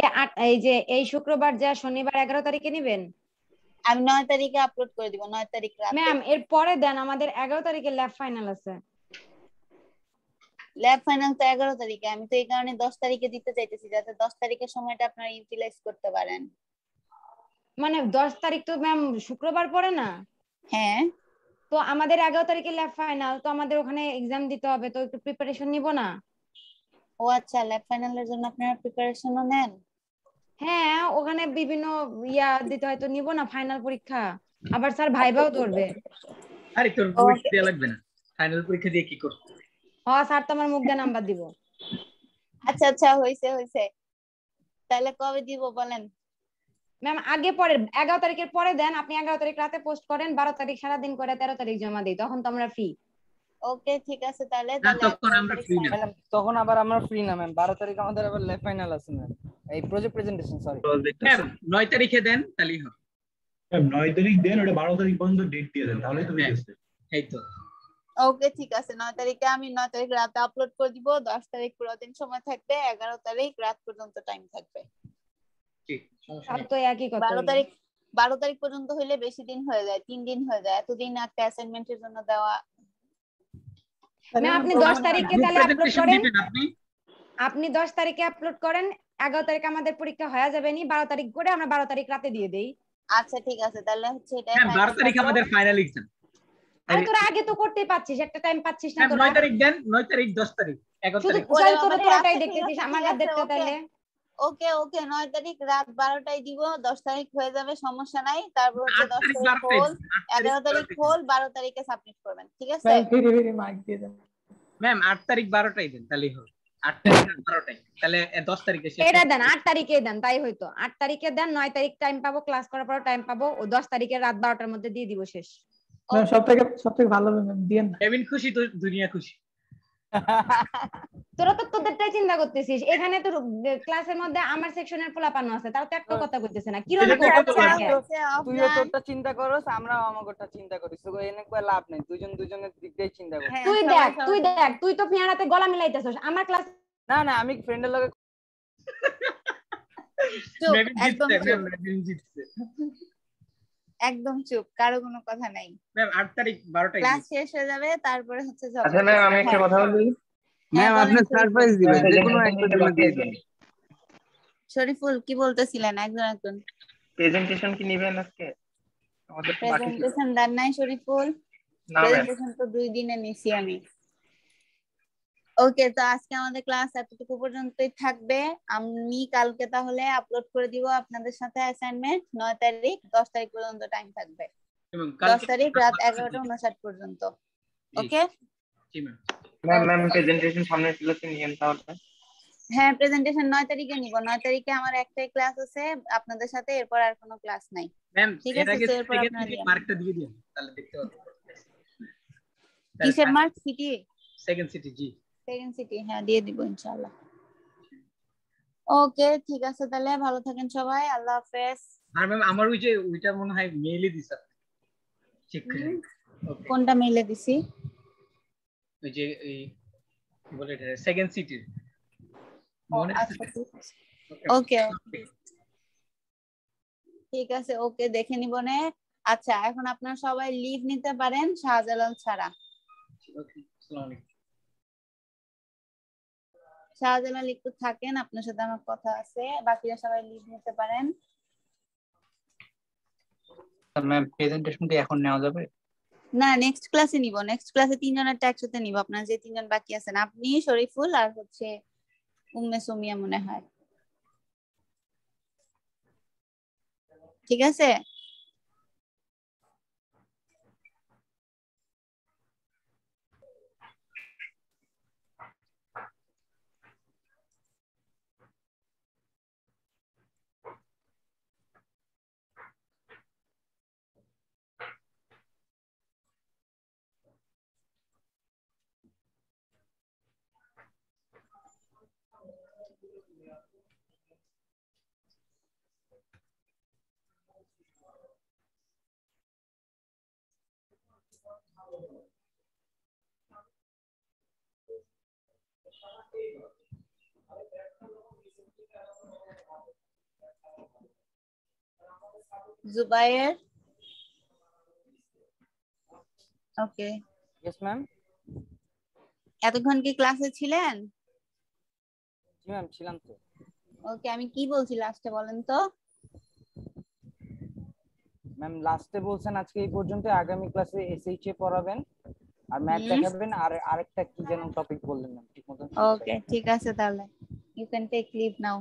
[SPEAKER 5] এই যে এই শুক্রবার যা শনিবার 11 তারিখে নেবেন?
[SPEAKER 2] আমি 9 তারিখে আপলোড করে দিব, 9 তারিখ রাতে।
[SPEAKER 5] ম্যাম এর পরে দেন, আমাদের 11 তারিখে ল্যাব ফাইনাল আছে।
[SPEAKER 2] ল্যাব ফাইনাল তো 11 তারিখে, আমি তো এই কারণে 10 তারিখে দিতে চাইতেছি যাতে 10 তারিখের সময়টা আপনারা ইউটিলাইজ করতে পারেন।
[SPEAKER 5] মানে 10 তারিখ তো ম্যাম শুক্রবার পড়ে না?
[SPEAKER 2] হ্যাঁ,
[SPEAKER 5] তো আমাদের 11 তারিখে ল্যাব ফাইনাল, তো আমাদের ওখানে এক্সাম দিতে হবে, তো একটু প্রিপারেশন নিব না?
[SPEAKER 2] ও আচ্ছা, ল্যাব ফাইনালের জন্য আপনারা প্রিপারেশনও নেন?
[SPEAKER 5] হ্যাঁ, ওখানে বিভিন্ন ইয়া দিতে হয়, তো নিব না ফাইনাল পরীক্ষা, আবার স্যার ভাইবাও ধরবে।
[SPEAKER 1] আরে তোর পরীক্ষা দেয়া লাগবে না, ফাইনাল পরীক্ষা দিয়ে কি করব?
[SPEAKER 5] হ্যাঁ স্যার তো আমার মুখ দিয়ে নাম্বার দিব।
[SPEAKER 2] আচ্ছা আচ্ছা, হইছে, তাহলে কবে দিব বলেন?
[SPEAKER 5] ম্যাম আগে পরে 11 তারিখের পরে দেন, আপনি 11 তারিখ রাতে পোস্ট করেন, 12 তারিখ সারা দিন করে 13 তারিখ জমা দেই, তখন তো আমরা ফ্রি।
[SPEAKER 2] ওকে, ঠিক আছে, তাহলে
[SPEAKER 1] তখন আমরা ফ্রি না,
[SPEAKER 6] তখন আবার আমরা ফ্রি না ম্যাম। 12 তারিখ আমাদের আবার ল্যাব ফাইনাল আছে ম্যাম।
[SPEAKER 9] এই প্রজেক্ট প্রেজেন্টেশন সরি
[SPEAKER 1] ম্যাম 9 তারিখে দেন তাহলেই হবে।
[SPEAKER 11] ম্যাম 9 তারিখ দেন, ওটা 12 তারিখ পর্যন্ত ডেট দিয়ে দেন, তাহলেই তো হয়ে যাচ্ছে।
[SPEAKER 1] এই তো
[SPEAKER 2] ওকে ঠিক আছে, 9 তারিখে আমি 9 তারিখ রাতে আপলোড করে দিব, 10 তারিখ পুরো দিন সময় থাকবে, 11 তারিখ রাত পর্যন্ত টাইম থাকবে।
[SPEAKER 1] ঠিক সমস্যা
[SPEAKER 5] আর
[SPEAKER 1] নেই।
[SPEAKER 5] তো একই কথা
[SPEAKER 2] 12 তারিখ পর্যন্ত হইলে বেশি দিন হয়ে যায়, 3 দিন হয়ে যায়, এতদিন একটা অ্যাসাইনমেন্টের জন্য দেওয়া।
[SPEAKER 5] ম্যাম আপনি 10 তারিখে তাহলে আপলোড করেন, আপনি 10 তারিখে আপলোড করেন, 11 তারিখ আমাদের পরীক্ষা হয়ে যাবে নি, 12 তারিখ করে আমরা 12 তারিখ রাতে দিয়ে দেই।
[SPEAKER 2] আচ্ছা ঠিক আছে, তাহলে হচ্ছে এটা
[SPEAKER 1] হ্যাঁ 12 তারিখ আমাদের ফাইনাল এক্সাম।
[SPEAKER 5] আরে তোরা আগে তো করতেই পাচ্ছিস, একটা টাইম পাচ্ছিস না তোরা।
[SPEAKER 1] 9 তারিখ দেন, 9 তারিখ 10 তারিখ 11 তারিখ
[SPEAKER 5] শুধু তোরা পুরোটাই দেখতেছিস, আমার রাতটা তাহলে
[SPEAKER 2] ওকে ওকে 9 তারিখ রাত 12টায় দিব, 10 তারিখ হয়ে যাবে, সমস্যা নাই। তারপর হচ্ছে 10 তারিখ হোল, 11 তারিখ হোল, 12 তারিখে সাবমিট করবেন, ঠিক আছে?
[SPEAKER 6] মার্ক দিয়ে দেন
[SPEAKER 1] ম্যাম 8 তারিখ 12টায় দেন তাহলেই হবে। 8 তারিখ 12টায়, তাহলে 10 তারিখে শেষ।
[SPEAKER 5] এটা দেন 8 তারিখে দেন, তাই হয়তো 8 তারিখে দেন, 9 তারিখ টাইম পাবো, ক্লাস করার পর টাইম পাবো, ও 10 তারিখে রাত 12টার মধ্যে দিয়ে দিব, শেষ।
[SPEAKER 6] ম্যাম সবথেকে ভালো ম্যাম দেন না।
[SPEAKER 1] কেবিন খুশি তো দুনিয়া খুশি।
[SPEAKER 5] তোরা তো তোদেরটাই চিন্তা করতেছিস, এখানে তো ক্লাসের মধ্যে আমার সেকশনের পোলাপানো আছে, তাও তো একটা কথা কইতেছে না, কি রকম
[SPEAKER 9] তুইও তোরটা চিন্তা করস, আমরাও আমাগোটা চিন্তা করি, তো এনে কই লাভ নাই, দুজনের দিক দিয়ে চিন্তা করি।
[SPEAKER 5] তুই দেখ তুই তো ফিয়ারাতে গলা মিলাইতেছস আমার ক্লাস।
[SPEAKER 9] না না আমি ফ্রেন্ডের লগে
[SPEAKER 2] একদম চুপ, কারো কোনো কথা নাই।
[SPEAKER 1] ম্যাম 8 তারিখ 12টায়
[SPEAKER 2] ক্লাস শেষ হয়ে যাবে, তারপরে হচ্ছে
[SPEAKER 12] আচ্ছা ম্যাম আমি একটা কথা বলি। ম্যাম আপনি সারপ্রাইজ দিবেন, যে কোনো একটা জন্য দিয়ে দিন।
[SPEAKER 2] শরীফুল কি বলতেছিলেন? একজন
[SPEAKER 12] প্রেজেন্টেশন কি নেবেন আজকে? আমাদের তো বাকি ছিল।
[SPEAKER 2] প্রেজেন্টেশন দেন নাই শরীফুল? প্রেজেন্টেশন তো 2 দিনে নিছি আমি। ওকে, তো আজকে আমাদের ক্লাস এতটুকু পর্যন্তই থাকবে। আমি কালকে তাহলে আপলোড করে দিব আপনাদের সাথে অ্যাসাইনমেন্ট। 9 তারিখ 10 তারিখ পর্যন্ত টাইম থাকবে, 10 তারিখ রাত 11টা 59 পর্যন্ত। ওকে
[SPEAKER 1] জি ম্যাম।
[SPEAKER 12] ম্যাম প্রেজেন্টেশন সামনে ক্লাসে নিয়েন তাহলে।
[SPEAKER 2] হ্যাঁ প্রেজেন্টেশন 9 তারিখে নিব। 9 তারিখে আমার একটাই ক্লাস আছে আপনাদের সাথে, এরপর আর কোনো ক্লাস নাই।
[SPEAKER 1] ম্যাম
[SPEAKER 2] ঠিক আছে, তো এরপর আপনারা
[SPEAKER 1] মার্কটা দিয়ে দিন তাহলে দেখতে পাবো।
[SPEAKER 2] কিসের মার্ক? CT,
[SPEAKER 1] second CT. জি
[SPEAKER 2] সেকেন্ড সিটি, হ্যাঁ দিয়ে দিব ইনশাআল্লাহ। ওকে ঠিক আছে, তাহলে ভালো থাকেন সবাই, আল্লাহ হাফেজ।
[SPEAKER 1] আর ম্যাম আমার ওইটা মনে হয় মেইলে দিছ চেক করে। ওকে
[SPEAKER 2] কোনটা মেইলে দিছি?
[SPEAKER 1] ওই যে এই কি বলে এটা সেকেন্ড সিটি মনে আছে?
[SPEAKER 2] ওকে ঠিক আছে, ওকে দেখে নিব নে। আচ্ছা এখন আপনারা সবাই লিভ নিতে পারেন, শাহজালাল ছাড়া।
[SPEAKER 1] ওকে আসসালামু আলাইকুম।
[SPEAKER 2] শাহজালাল একটু থাকেন, আপনার সাথে আমার কথা আছে, বাকিরা সবাই লিভ নিতে পারেন।
[SPEAKER 9] ম্যাম প্রেজেন্টেশন কি এখন নেওয়া যাবে?
[SPEAKER 2] না নেক্সট ক্লাসে নিব, নেক্সট ক্লাসে 3 জনের একসাথে নিব। আপনারা যে 3 জন বাকি আছেন, আপনি, শরীফুল আর হচ্ছে উম্মে সুমিয়া মনে হয়, ঠিক আছে? জুবায়ের, ওকে
[SPEAKER 9] यस ম্যাম।
[SPEAKER 2] এতক্ষণ কি ক্লাসে ছিলেন?
[SPEAKER 9] জি ম্যাম ছিলাম তো।
[SPEAKER 2] ওকে, আমি কি বলছি লাস্টে বলেন তো?
[SPEAKER 9] ম্যাম লাস্টে বলছেন আজকে এই পর্যন্ত, আগামী ক্লাসে এসএইচএ পড়াবেন আর ম্যাথ দেখাবেন, আর আরেকটা কি যেন টপিক বললেন ম্যাম ঠিক মতো।
[SPEAKER 2] ওকে ঠিক আছে, তাহলে you can take leave now.